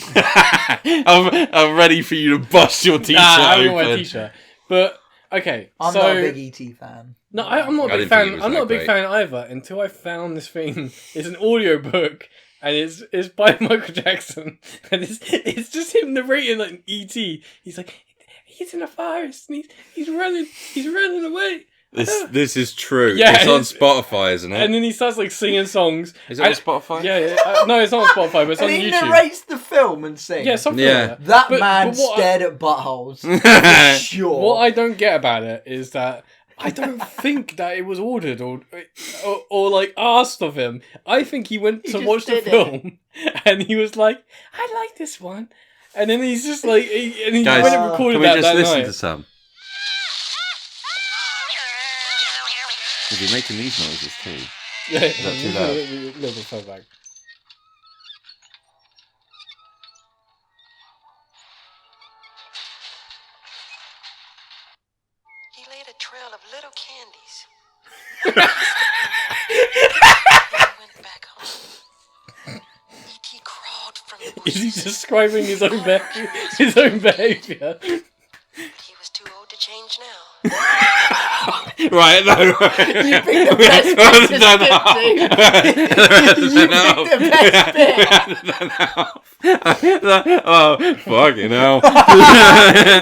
I'm ready for you to bust your t-shirt I don't open. wear a t-shirt. But, okay, I'm not a big E.T. fan. No, I'm not a big fan. I'm not a big fan either until I found this thing. It's an audiobook. And it's by Michael Jackson. And it's just him narrating like E.T. He's like, he's in a forest and he's running away. This is true. Yeah, it's on Spotify, isn't it? And then he starts like singing songs. Is it on Spotify? Yeah. No, it's not on Spotify, but it's on and YouTube. he narrates the film and sings. Yeah, something like that. That man stared at buttholes. For sure. What I don't get about it is that I don't think that it was ordered or like asked of him. I think he went to watch the film and he was like, I like this one. And then he's just like, he Guys, went and recorded that night. Can we just listen to some? Is he making these noises too? Yeah, is that too loud? A little bit further back. He laid a trail of little candies. He went back home. E.T. crawled from the bushes. Is he describing his own behavior? He was too old to change now. Right, no. You picked the best bit to skip to. Oh, fucking hell.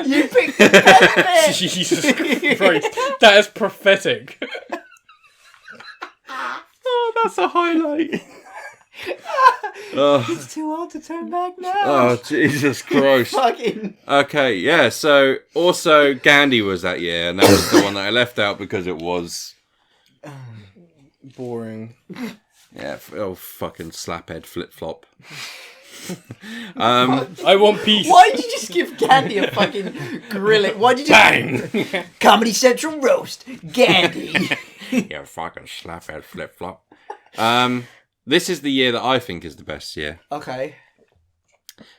You picked the best bit. Jesus Christ. That is prophetic. Oh, that's a highlight. Oh. It's too hard to turn back now. Oh, Jesus Christ. Fucking... Okay, yeah, so also Gandhi was that year, and that was the one that I left out because it was... boring. Yeah, fucking slaphead flip-flop. I want peace. Why did you just give Gandhi a fucking grilling? Why did you Bang! Comedy Central roast Gandhi? Yeah, fucking slaphead flip-flop. This is the year that I think is the best year. Okay.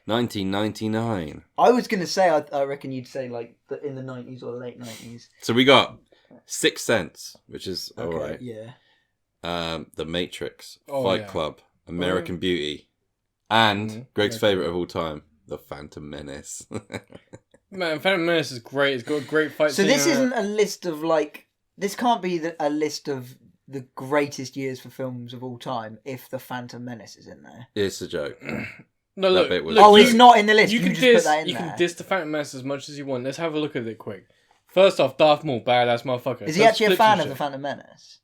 1999. I was going to say, I reckon you'd say like in the 90s or late 90s. So we got Sixth Sense, which is Okay, alright. yeah. The Matrix, Fight Club, American Beauty, and Greg's okay. favourite of all time, The Phantom Menace. Man, Phantom Menace is great. It's got a great fight So scene. this isn't a list of like... This can't be a list of the greatest years for films of all time if The Phantom Menace is in there. It's a joke. No, look. It's not in the list. You can just diss, put that in you there. can diss the Phantom Menace as much as you want. Let's have a look at it quick. First off, Darth Maul, badass motherfucker. Is he actually a fan of The Phantom Menace?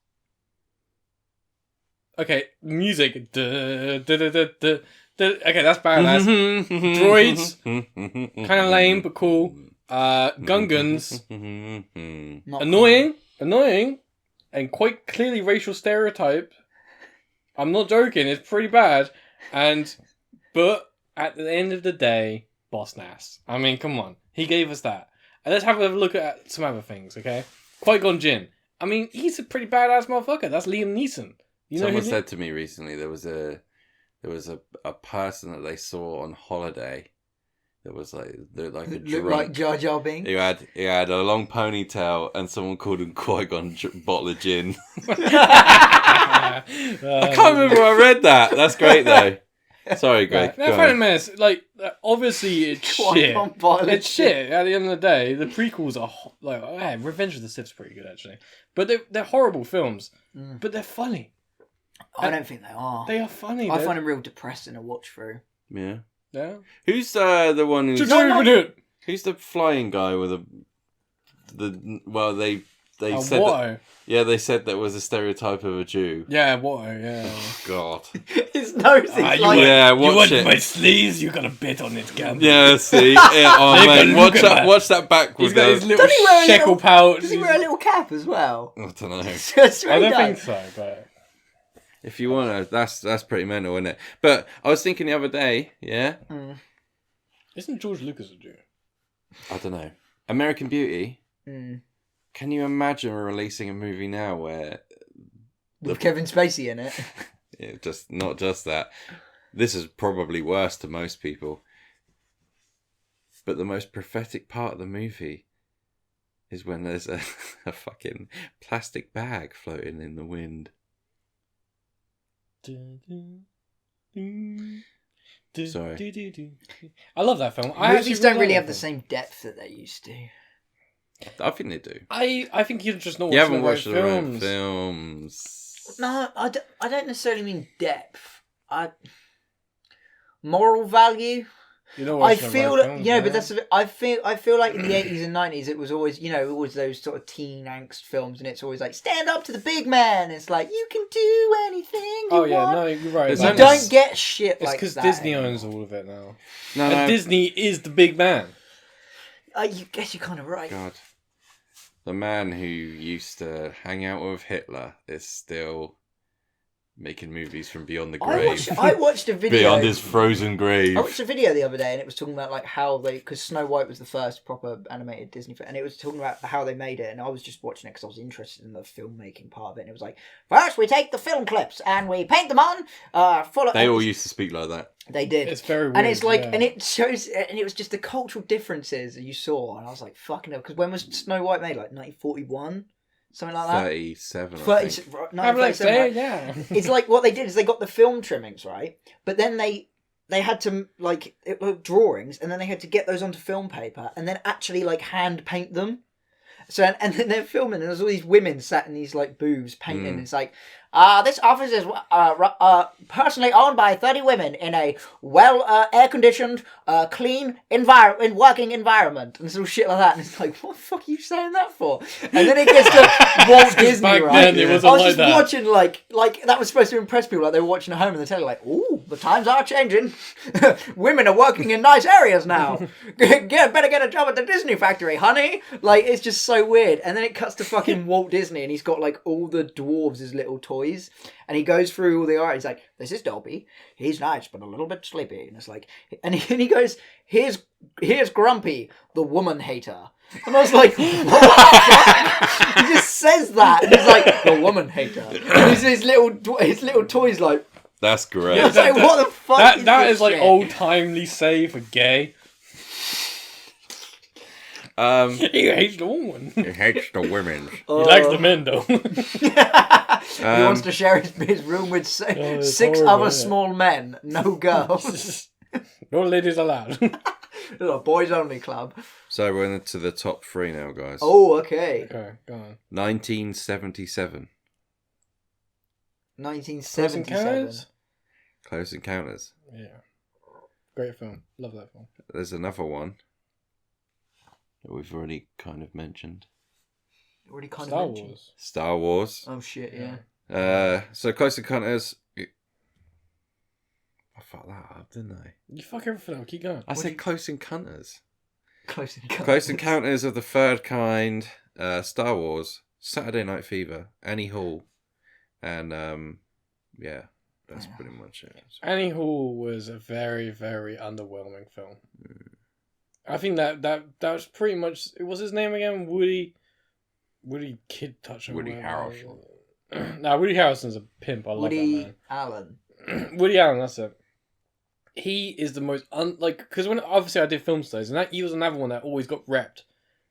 Okay, music. Okay, that's badass. Droids, kind of lame but cool. Gungans, annoying, and quite clearly racial stereotype. I'm not joking. It's pretty bad, but at the end of the day, Boss Nass. I mean, come on, he gave us that. And let's have a look at some other things. Okay, Qui-Gon Jinn. I mean, he's a pretty badass motherfucker. That's Liam Neeson. Someone said to me recently there was a person that they saw on holiday that was like a drunk. Looked like Jar Jar Binks. He had a long ponytail and someone called him Qui-Gon bottle of gin. I can't remember where I read that. That's great though. Sorry, Greg. Right. Now, Phantom Menace, like, obviously it's shit. Qui-Gon Pilot. It's shit. At the end of the day, the prequels are like, Revenge of the Sith's pretty good actually, but they're horrible films, but they're funny. I don't think they are. They are funny. I find them real depressing to watch through. Yeah. Yeah. Who's the one who's... Who's the flying guy with they said Watto. they said that was a stereotype of a Jew. Yeah, Watto, yeah. Oh, God. His nose is you like... Yeah, you watch want it. my sleeves? You got a bit on it, Gam. Yeah, see? Yeah, oh, Take a mate, look at that. watch that backwards. He's got his little Doesn't he wear a shekel little- pouch. Does he wear a little cap as well? I don't know. It's I really don't nice. think so, but... If you want to, that's pretty mental, isn't it? But I was thinking the other day, yeah? Isn't George Lucas a Jew? I don't know. American Beauty. Mm. Can you imagine releasing a movie now where With Kevin Spacey in it. not just that. This is probably worse to most people. But the most prophetic part of the movie is when there's a fucking plastic bag floating in the wind. Sorry. I love that film. Movies don't really have the same depth that they used to. I think they do. I think you're just not You watching haven't watched the right films. films. No, I don't necessarily mean depth. Moral value. You know, I feel but that's I feel like in the 80s and 90s it was always always those sort of teen angst films, and it's always like stand up to the big man. It's like you can do anything you want. No, you're right. There's You only don't get shit It's like because that. Disney owns all of it now. No, And Disney is the big man. You guess you're kind of right. God. The man who used to hang out with Hitler is still making movies from beyond the grave. I watched a video. Beyond his frozen grave. I watched a video the other day, and it was talking about like how because Snow White was the first proper animated Disney film, and it was talking about how they made it. And I was just watching it because I was interested in the filmmaking part of it. And it was like, first we take the film clips and we paint them on full of. They all used to speak like that. They did. It's very weird. And it's like, yeah. and it shows, and it was just the cultural differences that you saw, and I was like, fucking hell, because when was Snow White made? Like 1941, something like that. 37. I 30, think. I'm like, 1937, right? yeah. It's like what they did is they got the film trimmings, right? But then they had to like it were drawings, and then they had to get those onto film paper, and then actually like hand paint them. So and then they're filming, and there's all these women sat in these like booths painting. And it's like, this office is personally owned by 30 women in a well air conditioned, clean working environment, and sort of shit like that. And it's like, what the fuck are you saying that for? And then it gets to Walt Disney, back right? then it I wasn't was like just that. watching like that was supposed to impress people, like they were watching at home and they're telling like, ooh, the times are changing. Women are working in nice areas now. Better get a job at the Disney factory, honey. Like it's just so weird. And then it cuts to fucking Walt Disney, and he's got like all the dwarves as little toys, and he goes through all the art. He's like, this is Dobby. He's nice but a little bit sleepy. And it's like, and he goes, here's Grumpy, the woman hater. And I was like, what the fuck? He just says that, and he's like, the woman hater. And his little toys like. That's great. I was like, what the fuck? That this is like shit? old timely say for gay. He hates the woman. He hates the women. He likes the men though. He wants to share his room with six horrible, other isn't it? small men, no girls. No ladies allowed. It's a boys only club. So we're into the top 3 now, guys. Oh, okay. Okay, go on. 1977. 1977. Close Encounters. Yeah. Great film. Love that film. There's another one that we've already kind of mentioned. Already kind Star of mentioned. Wars. Star Wars. Oh shit, yeah. So Close Encounters. I fucked that up, didn't I? You fuck everything up. Keep going. I said Close Encounters. Close Encounters. Close Encounters of the Third Kind. Star Wars. Saturday Night Fever. Annie Hall. And yeah, that's pretty much it. Annie Hall was a very, very underwhelming film. I think that was pretty much. What was his name again? Woody Kid Touch. Woody Harrelson. Nah, Woody Harrelson's a pimp. I love Woody that Allen. man. Woody Allen, that's it. He is the most because when obviously I did film studies, and he was another one that always got repped,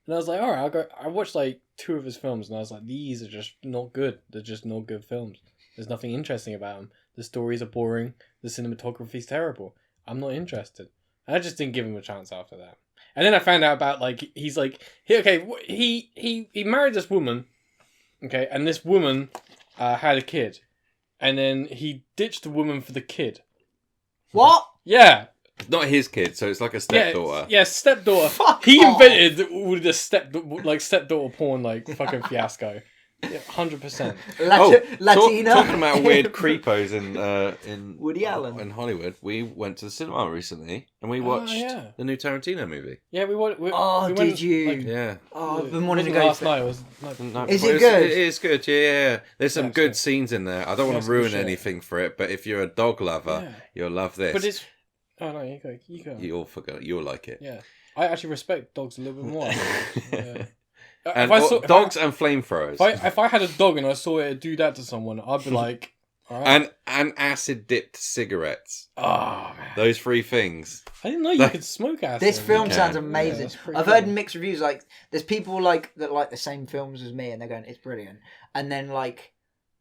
and I was like, all right, I watched like 2 of his films, and I was like, these are just not good. They're just not good films. There's nothing interesting about them. The stories are boring. The cinematography's terrible. I'm not interested. And I just didn't give him a chance after that. And then I found out about he's like he married this woman, okay, and this woman had a kid, and then he ditched the woman for the kid. What? Yeah. Not his kid, so it's like a stepdaughter. Yeah, stepdaughter. Fuck He off. invented all the stepdaughter porn fucking fiasco. Yeah, 100%. Latino. Talking about weird creepos in Woody Allen. in Hollywood, we went to the cinema recently and we watched the new Tarantino movie. Yeah, we went. Did you? Yeah. Oh, I've been wanting to Wasn't go last to night. It was like, Is it good? It is good. Yeah. There's some it's good good. scenes in there. I don't want it's to good ruin shit. anything for it, but if you're a dog lover, Yeah. you'll love this. but it's. Oh no, you go. You go. You'll like it. Yeah, I actually respect dogs a little bit more. Yeah. And Dogs and flamethrowers. If I had a dog and I saw it do that to someone, I'd be like, all right. And acid dipped cigarettes. Oh man, Those three things. I didn't know you could smoke acid. This film Okay. sounds Yeah, amazing. that's pretty I've cool. heard mixed reviews. Like, there's people that like the same films as me, and they're going, "It's brilliant." And then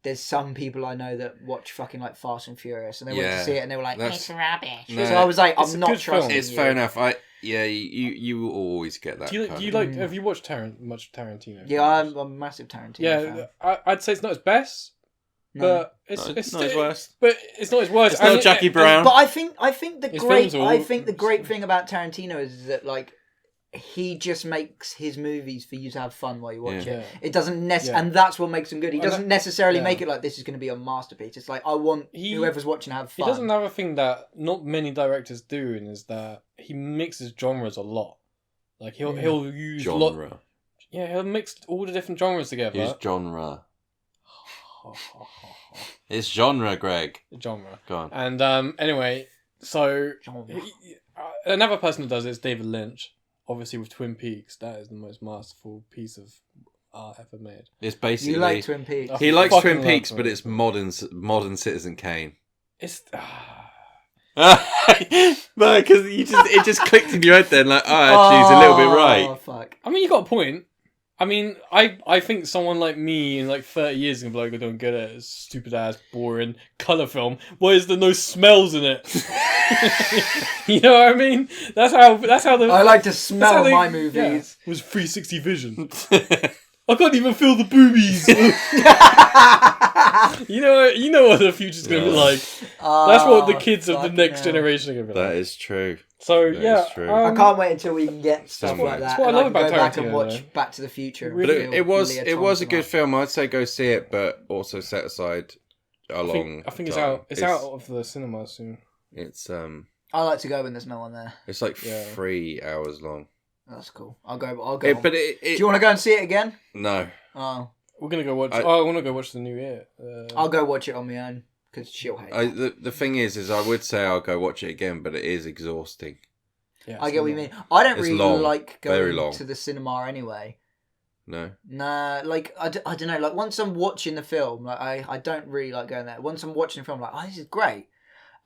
there's some people I know that watch fucking Fast and Furious, and they went to see it, and they were like, That's- "It's rubbish." No, So I was like, it's a "I'm not good film. trusting It's you." fair enough. You will always get that. Do you kind do you of- like? Have you watched much Tarantino? Yeah, films? I'm a massive Tarantino Yeah, fan. I'd say it's not his best, No. but it's No, it's not his worst. But it's not his worst. It's not And- Jackie and- Brown. But I think the His great films are all- I think the great thing about Tarantino is that he just makes his movies for you to have fun while you watch Yeah. it. It doesn't Yeah. and that's what makes him good. He And doesn't necessarily yeah. make it like this is going to be a masterpiece. It's like I want whoever's watching to have He fun. doesn't have a thing that not many directors do, and is that he mixes genres a lot. Like he'll use genre. he'll mix all the different genres together. Use genre. It's genre, Greg. Genre. Go on. And anyway, so Genre. another person who does it is David Lynch. Obviously, with Twin Peaks, that is the most masterful piece of art ever made. It's basically You like Twin Peaks? Oh, he likes fucking Twin love Peaks, Twin but Peaks. it's modern Citizen Kane. It's No, because it just clicked in your head then, actually, he's a little bit Oh, right. fuck. I mean, you got a point. I mean, I think someone like me in 30 years is gonna be like, I don't get it. It's stupid ass, boring colour film. Why is there no smells in it? You know what I mean? That's how the I like to that's how smell they- my yeah. movies. It was 360 vision. I can't even feel the boobies. You know what the future's gonna be like. That's what the kids of the fucking next hell. generation are gonna be like. That is true. So that yeah, is true. I can't wait until we can get stuff Somewhere. like that. That's what I and love can about go back and Tarantino, watch though. Back to the Future. and But feel it was Leah a Thompson good up. film. I'd say go see it, but also set aside a long. I think it's time. out. It's out of the cinema soon. It's I like to go when there's no one there. it's like Yeah. 3 hours long. That's cool. I'll go. Do But it you want to go and see it again? no. We're gonna go watch. I want to go watch the new year. I'll go watch it on my own because she'll hate it. The thing is I would say I'll go watch it again, but it is exhausting. Yeah, I get what you mean. I don't It's really long, like very going long. to the cinema anyway. No. Nah, I don't know. Once I'm watching the film, I don't really like going there. Once I'm watching the film, this is great,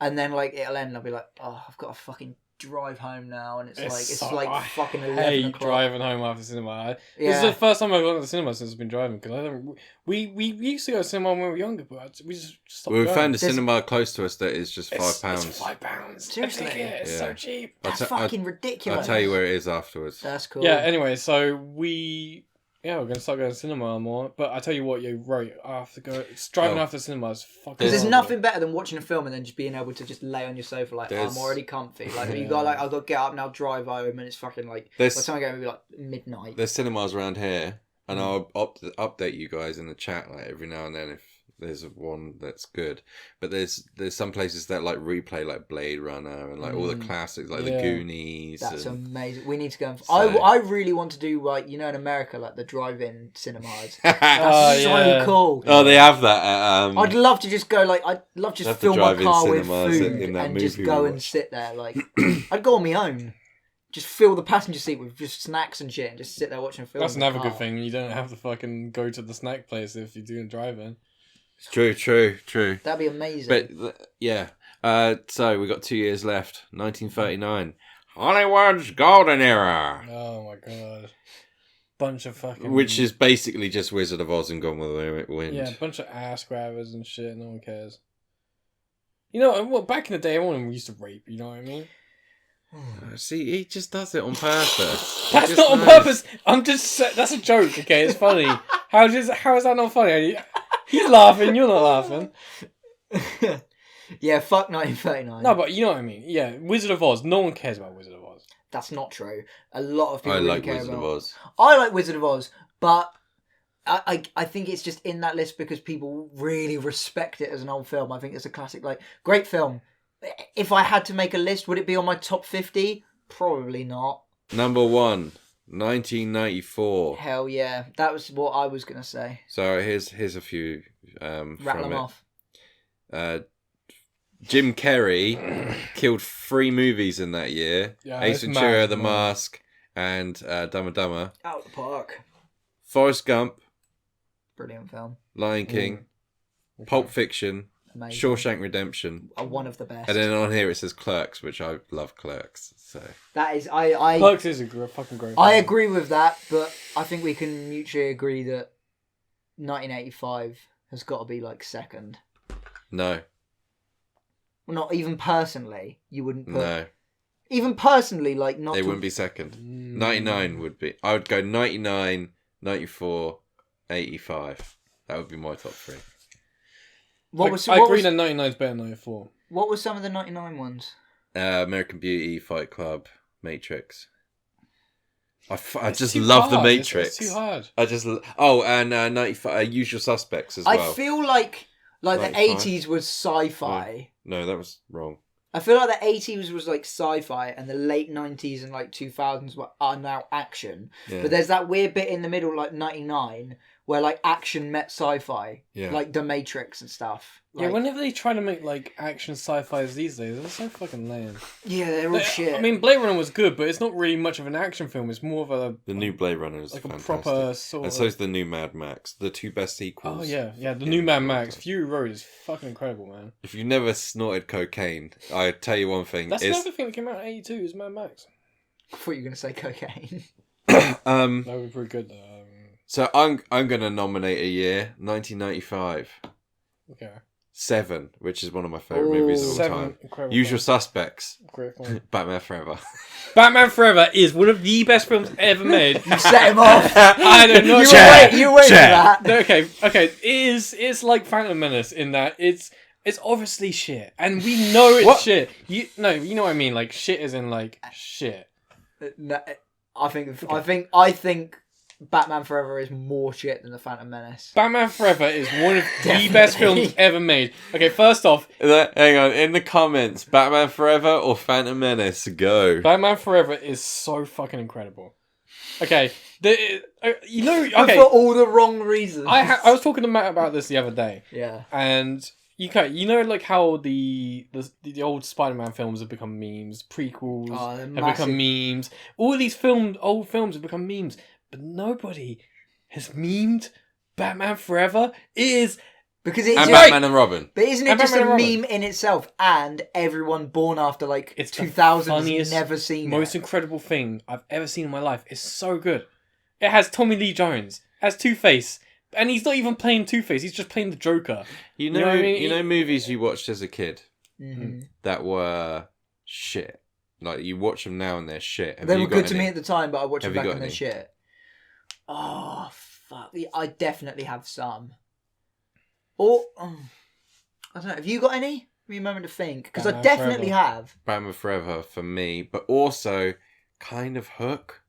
and then it'll end, and I'll be like, oh, I've got to fucking drive home now, and it's I fucking 11 hate o'clock. driving home after cinema. This is Yeah. the first time I've gone to the cinema since I've been driving because I don't. We used to go to cinema when we were younger, but we just stopped. Well, we going. found a There's- cinema close to us that is just £5. It's £5. Seriously? It's Yeah. so cheap. That's I'll fucking ridiculous. I'll tell you where it is afterwards. That's cool. Yeah. Anyway, so we're gonna start going to cinema more. But I tell you what, you're right. I have to go. Driving after cinema is fucking. Because there's horrible. nothing better than watching a film and then just being able to just lay on your sofa There's- I'm already comfy. You got I've got to get up now, drive home, and it's fucking by the There's time I get home, it'll be midnight. there's cinemas around here, and I'll update you guys in the chat every now and then if there's one that's good. But there's some places that replay Blade Runner and all the classics the Yeah. Goonies. That's and... amazing. We need to go. So- I really want to do in America the drive-in cinemas. Oh, That's so yeah. cool. Oh, they have that. At, I'd love to just go I'd love to Have just to fill my drive-in car with cinemas food in that and just movie go we and watched. sit there. I'd go on my own. Just fill the passenger seat with just snacks and shit and just sit there watching a film. That's in the another good car. thing. You don't have to fucking go to the snack place if you're doing driving. True. That'd be amazing. But yeah. So we got 2 years left. 1939, Hollywood's golden era. Oh my god. bunch of fucking... Which is basically just Wizard of Oz and Gone with the Wind. Yeah, a bunch of ass grabbers and shit. No one cares. You know, well, back in the day, everyone used to rape. You know what I mean? See, he just does it on purpose. That's not on purpose. I'm just... That's a joke, okay? It's funny. How is that not funny? He's laughing, you're not laughing. Yeah, fuck 1939. No, but you know what I mean. Yeah, Wizard of Oz. No one cares about Wizard of Oz. That's not true. A lot of people I really like care Wizard about... of Oz. I like Wizard of Oz, but I think it's just in that list because people really respect it as an old film. I think it's a classic, like, great film. If I had to make a list, would it be on my top 50? Probably not. Number 1, 1994. Hell yeah. That was what I was going to say. So here's a few Rattle from them it. off. Jim Carrey killed 3 movies in that year. Yeah, Ace it's Ventura, mad, The man. Mask, and Dumb and Dumber. Out the park. Forrest Gump, Brilliant film. Lion King, Okay. Pulp Fiction, Amazing. Shawshank Redemption. One of the best. And then on here it says Clerks, which I love Clerks. So That is... I Clerks is a fucking great I film. agree with that, but I think we can mutually agree that 1985 has got to be, like, second. no, Well, not even personally, you wouldn't put... no, Even personally, like, not they to... wouldn't be second. 99 would be. I would go 99, 94, 85. That would be my top 3. I agree that 99 is better than 94. What were some of the 99 ones? American Beauty, Fight Club, Matrix. I It's just too love the hard. Matrix. It's too hard. I just and 95 Usual Suspects as well. I feel like the 95? 80s was sci-fi. No, that was wrong. I feel like the 80s was like sci-fi and the late 90s and like 2000s are now action. Yeah. But there's that weird bit in the middle, like 99, where like action met sci-fi. Yeah. Like The Matrix and stuff. Like, Yeah, whenever they try to make like action sci-fis these days, they're so fucking lame. yeah, they're all shit. I mean, Blade Runner was good, but it's not really much of an action film. It's more of The new Blade Runner is like a fantastic. proper sort And of. so is the new Mad Max. The 2 best sequels. Oh yeah. The new Mad Max, Fury Road is fucking incredible, man. If you've never snorted cocaine, I tell you one thing. That's it's, another thing that came out in '82 is Mad Max. I thought you were going to say cocaine. That would be pretty good though. So I'm gonna nominate a year, 1995. Okay. 7, which is one of my favourite movies of all Seven time. incredible Usual films. Suspects. Great film. Batman Forever. Batman Forever is one of the best films ever made. You set him off. I don't know. You wait for that. No, okay. It's like Phantom Menace in that it's obviously shit, and we know it's What? shit. You know what I mean? Like shit is in like shit. No, I think Batman Forever is more shit than The Phantom Menace. Batman Forever is one of the Definitely. best films ever made. Okay, first off, Hang on, in the comments, Batman Forever or Phantom Menace, go. Batman Forever is so fucking incredible. Okay, okay. For all the wrong reasons. I was talking to Matt about this the other day. Yeah. And you know like how the old Spider-Man films have become memes, prequels they're have massive. become memes. All these old films have become memes, but nobody has memed Batman Forever. Because it's And just, Batman and Robin. but isn't it And just a Batman and Robin. meme in itself? And everyone born after like It's the 2000 funniest, has never seen most it. incredible thing I've ever seen in my life. It's so good. It has Tommy Lee Jones, has Two-Face, and he's not even playing Two-Face. He's just playing the Joker. You know what I mean? you know movies you watched as a kid Mhm. that were shit. Like you watch them now and they're shit. Have They you were got good to any? me at the time, but I watched Have them you back got and they're any? shit. Oh, fuck. I definitely have some. Or, I don't know. Have you got any? Give me a moment to think. Because I Batman definitely Forever. have. Batman Forever for me, but also kind of Hook.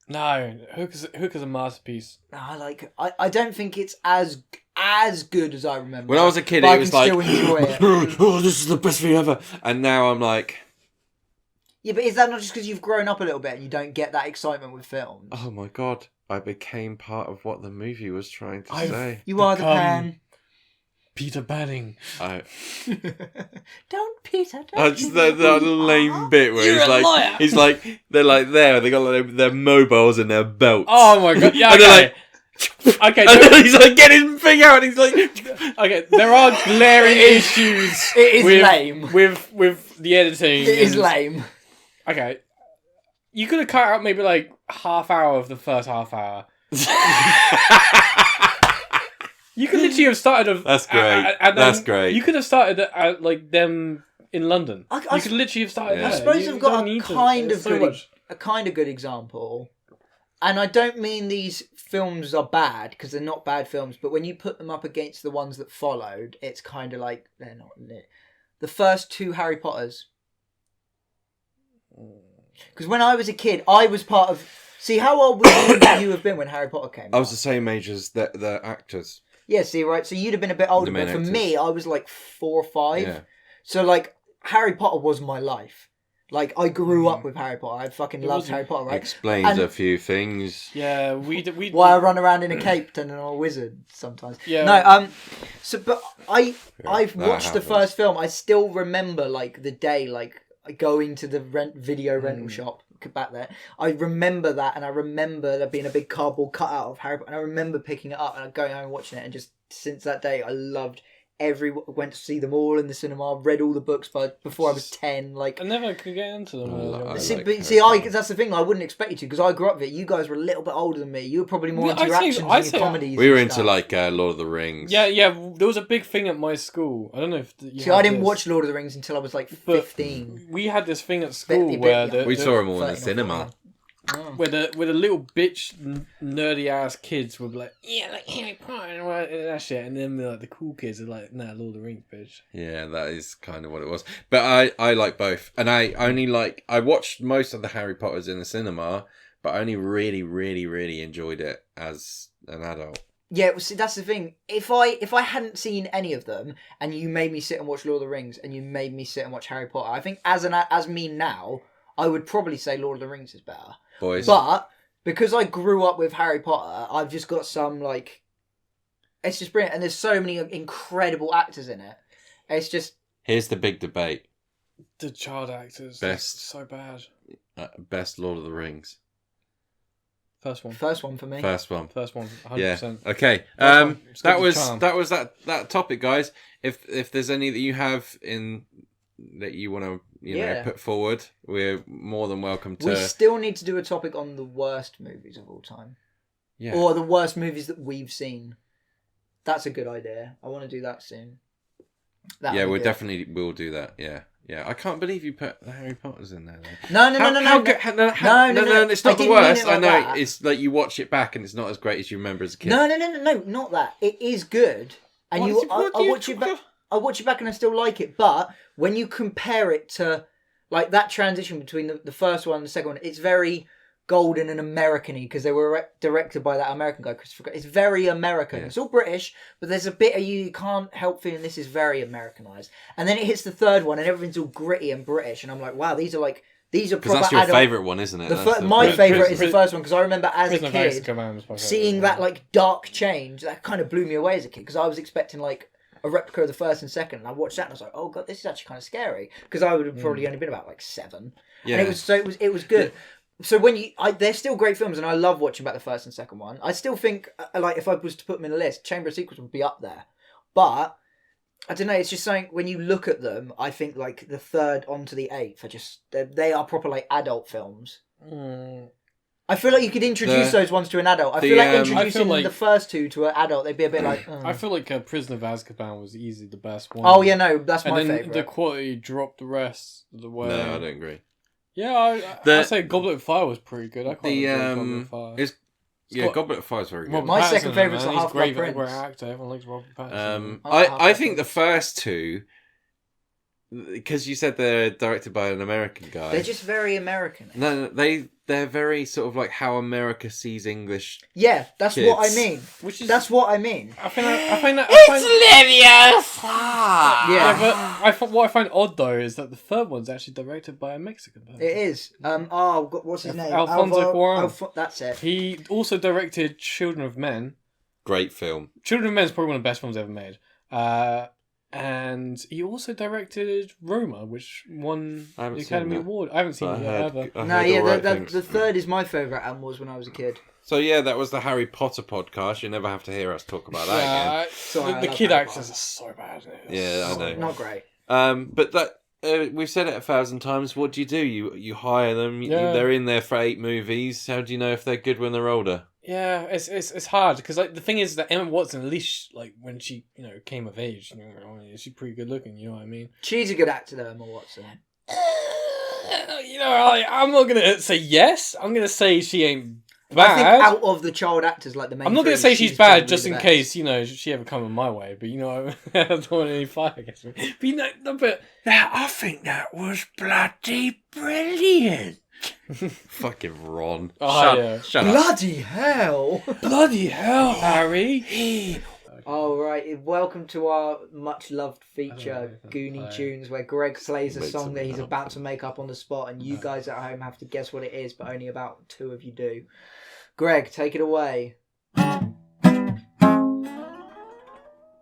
No, Hook is a masterpiece. I don't think it's as good as I remember. When I was a kid, but I it was can like, still enjoy it. oh, this is the best thing ever. And now I'm like, Yeah, but is that not just because you've grown up a little bit and you don't get that excitement with films? oh my god, I became part of what the movie was trying to say. You are the become- pan. Peter Banning. Don't, Peter, don't. I just leave me that where you lame are. bit where You're a liar. he's like, they're like there, they got like their mobiles and their belts. Oh my god! Yeah, And they're okay. Okay, And then he's like, get his thing out, and he's like, okay. There are glaring issues. It is with, lame. with the editing. It is and- lame. Okay, you could have cut out maybe like half hour of the first half hour. You could literally have started. That's great. That's great. You could have started at like them in London. You could literally have started. Yeah. I there. suppose You I've got don't a need to- kind there's of so good, much. a kind of good example, and I don't mean these films are bad because they're not bad films. But when you put them up against the ones that followed, it's kind of like they're not lit. The first 2 Harry Potters. Because when I was a kid, I was part of. See, how old would you have been when Harry Potter came out? I was the same age as the actors. Yeah, see, right? So you'd have been a bit older, The main but for actors. me, I was like 4 or 5. Yeah. So, like, Harry Potter was my life. Like, I grew up with Harry Potter. I fucking loved wasn't- Harry Potter, right? Explains And- a few things. Yeah, we. Why I run around in a cape turning on a wizard sometimes. Yeah. No, so, but I've that watched the happens. first film. I still remember, like, the day, like, going to the video rental shop back there. I remember that, and I remember there being a big cardboard cutout of Harry Potter, and I remember picking it up and going home and watching it, and just since that day, I loved went to see them all in the cinema, read all the books before I was 10, like... I never could get into them. when I was younger. I See, like but Harry see, Potter. that's the thing. I wouldn't expect you to because I grew up with it. You guys were a little bit older than me. You were probably more Yeah, into I'd your say- actions I'd and say your comedies. We were and into stuff. like Lord of the Rings. Yeah. There was a big thing at my school. I don't know if you See, had I didn't this, watch Lord of the Rings until I was like but 15. We had this thing at school Bit- where bit- We the, saw them all in the 13 or cinema. 14. Oh. where the little bitch nerdy ass kids would be like, yeah, like Harry Potter and all that shit, and then like the cool kids are like, nah, Lord of the Rings, bitch. Yeah, that is kind of what it was. But I like both. And I watched most of the Harry Potters in the cinema, but I only really, really, really enjoyed it as an adult. Yeah, well, see, that's the thing. If I hadn't seen any of them, and you made me sit and watch Lord of the Rings, and you made me sit and watch Harry Potter, I think as me now, I would probably say Lord of the Rings is better. Boys. But because I grew up with Harry Potter, I've just got some like, it's just brilliant, and there's so many incredible actors in it. It's just Here's the big debate. The child actors, Best. so bad. Best Lord of the Rings. First one, first one for me. First one. 100%. Yeah. Okay. one. It's got That the was charm. that topic, guys. If there's any that you have in that you want to Yeah. put forward, we're more than welcome to. We still need to do a topic on the worst movies of all time, Yeah. or the worst movies that we've seen. That's a good idea. I want to do that soon. That'd Yeah, be we good. definitely will do that. Yeah. Yeah. I can't believe you put the Harry Potters in there. Though. No, How no. good- No, It's not the didn't mean worst. it like I know. that. It's like you watch it back and it's not as great as you remember as a kid. No, not that. It is good, and What you. is it- what do I you watch it talk back. of? I watch it back and I still like it. But when you compare it to like that transition between the first one and the second one, it's very golden and American-y because they were directed by that American guy, Christopher. It's very American. Yeah. It's all British, but there's a bit of you can't help feeling this is very Americanized. And then it hits the third one and everything's all gritty and British, and I'm like, wow, these are Because proper that's your adult. favourite one, isn't it? That's the My best. favourite is the Pri- first one because I remember as a Prisoner of kid Azkaban was my favourite. seeing that like dark change. That kind of blew me away as a kid because I was expecting like a replica of the first and second, and I watched that and I was like, oh god, this is actually kind of scary because I would have probably only been about like 7. Yeah. And it was good. So when they're still great films, and I love watching back the first and second one. I still think like if I was to put them in a list, Chamber of Secrets would be up there. But I don't know. It's just something when you look at them, I think like the third onto the 8th are just they are proper like adult films. I feel like you could introduce those ones to an adult. I feel like introducing like- the first two to an adult, they'd be a bit like. I feel like Prisoner of Azkaban was easily the best one. Oh yeah, no, that's and my then favourite. the quality dropped the rest of the way. No, I don't agree. Yeah, I'd say Goblet of Fire was pretty good. I quite enjoyed Goblet of Fire. Yeah, Goblet of Fire is very good. Robert My Pattinson, second favourite's man, The he's Half-Blood great, Prince. great actor. Everyone likes Robert Pattinson. I think the first two, because you said they're directed by an American guy. They're just very American. No, they're very sort of like how America sees English. Yeah, that's what I Kids. mean. Which is, That's what I mean. I find that. Yeah, But what I find odd though is that the third one's actually directed by a Mexican person. it is. What's his name? Alfonso Cuarón. That's it. He also directed Children of Men. Great film. Children of Men is probably one of the best films ever made. And he also directed Roma, which won I haven't the seen Academy that. Award. I haven't seen I it yet heard- either. I No, heard yeah, all right things. the third is my favourite and was when I was a kid. So yeah, that was the Harry Potter podcast. You never have to hear us talk about that again. Sorry, I the love kid Harry actors Potter. are so bad. Yeah, I know. Not great. But that we've said it 1,000 times. What do? You hire them. Yeah. They're in there for 8 movies. How do you know if they're good when they're older? Yeah, it's hard because like the thing is that Emma Watson, at least like when she came of age, she's pretty good looking. You know what I mean? She's a good actor, though, Emma Watson. I'm not gonna say yes. I'm gonna say she ain't bad. I think out of the child actors, like the main. I'm not gonna three, say she's bad probably just the in best. case she ever come my way. But I don't want any fire against me. But I think that was bloody brilliant. Fucking Ron. Oh, Shut up. Bloody hell! bloody hell, Harry. All right, welcome to our much loved I feature, don't know if Goonie that's Tunes, where Greg plays a Makes song that something he's up. about to make up on the spot, and you guys at home have to guess what it is, but only about 2 of you do. Greg, take it away.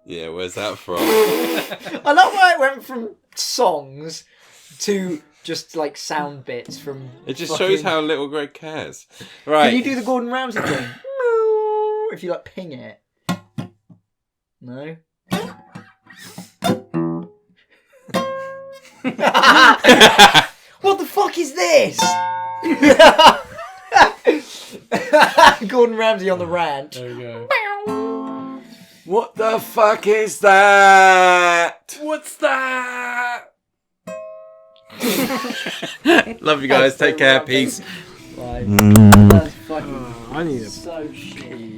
Yeah, where's that from? I love how it went from songs to just like sound bits from. It just fucking- shows how little Greg cares. Right. Can you do the Gordon Ramsay thing? If you like ping it. No. What the fuck is this? Gordon Ramsay on the rant. There we go. What the fuck is that? What's that? Love you guys. That's so Take care. rubbish. Peace. Right. That's fucking I need a so shitty.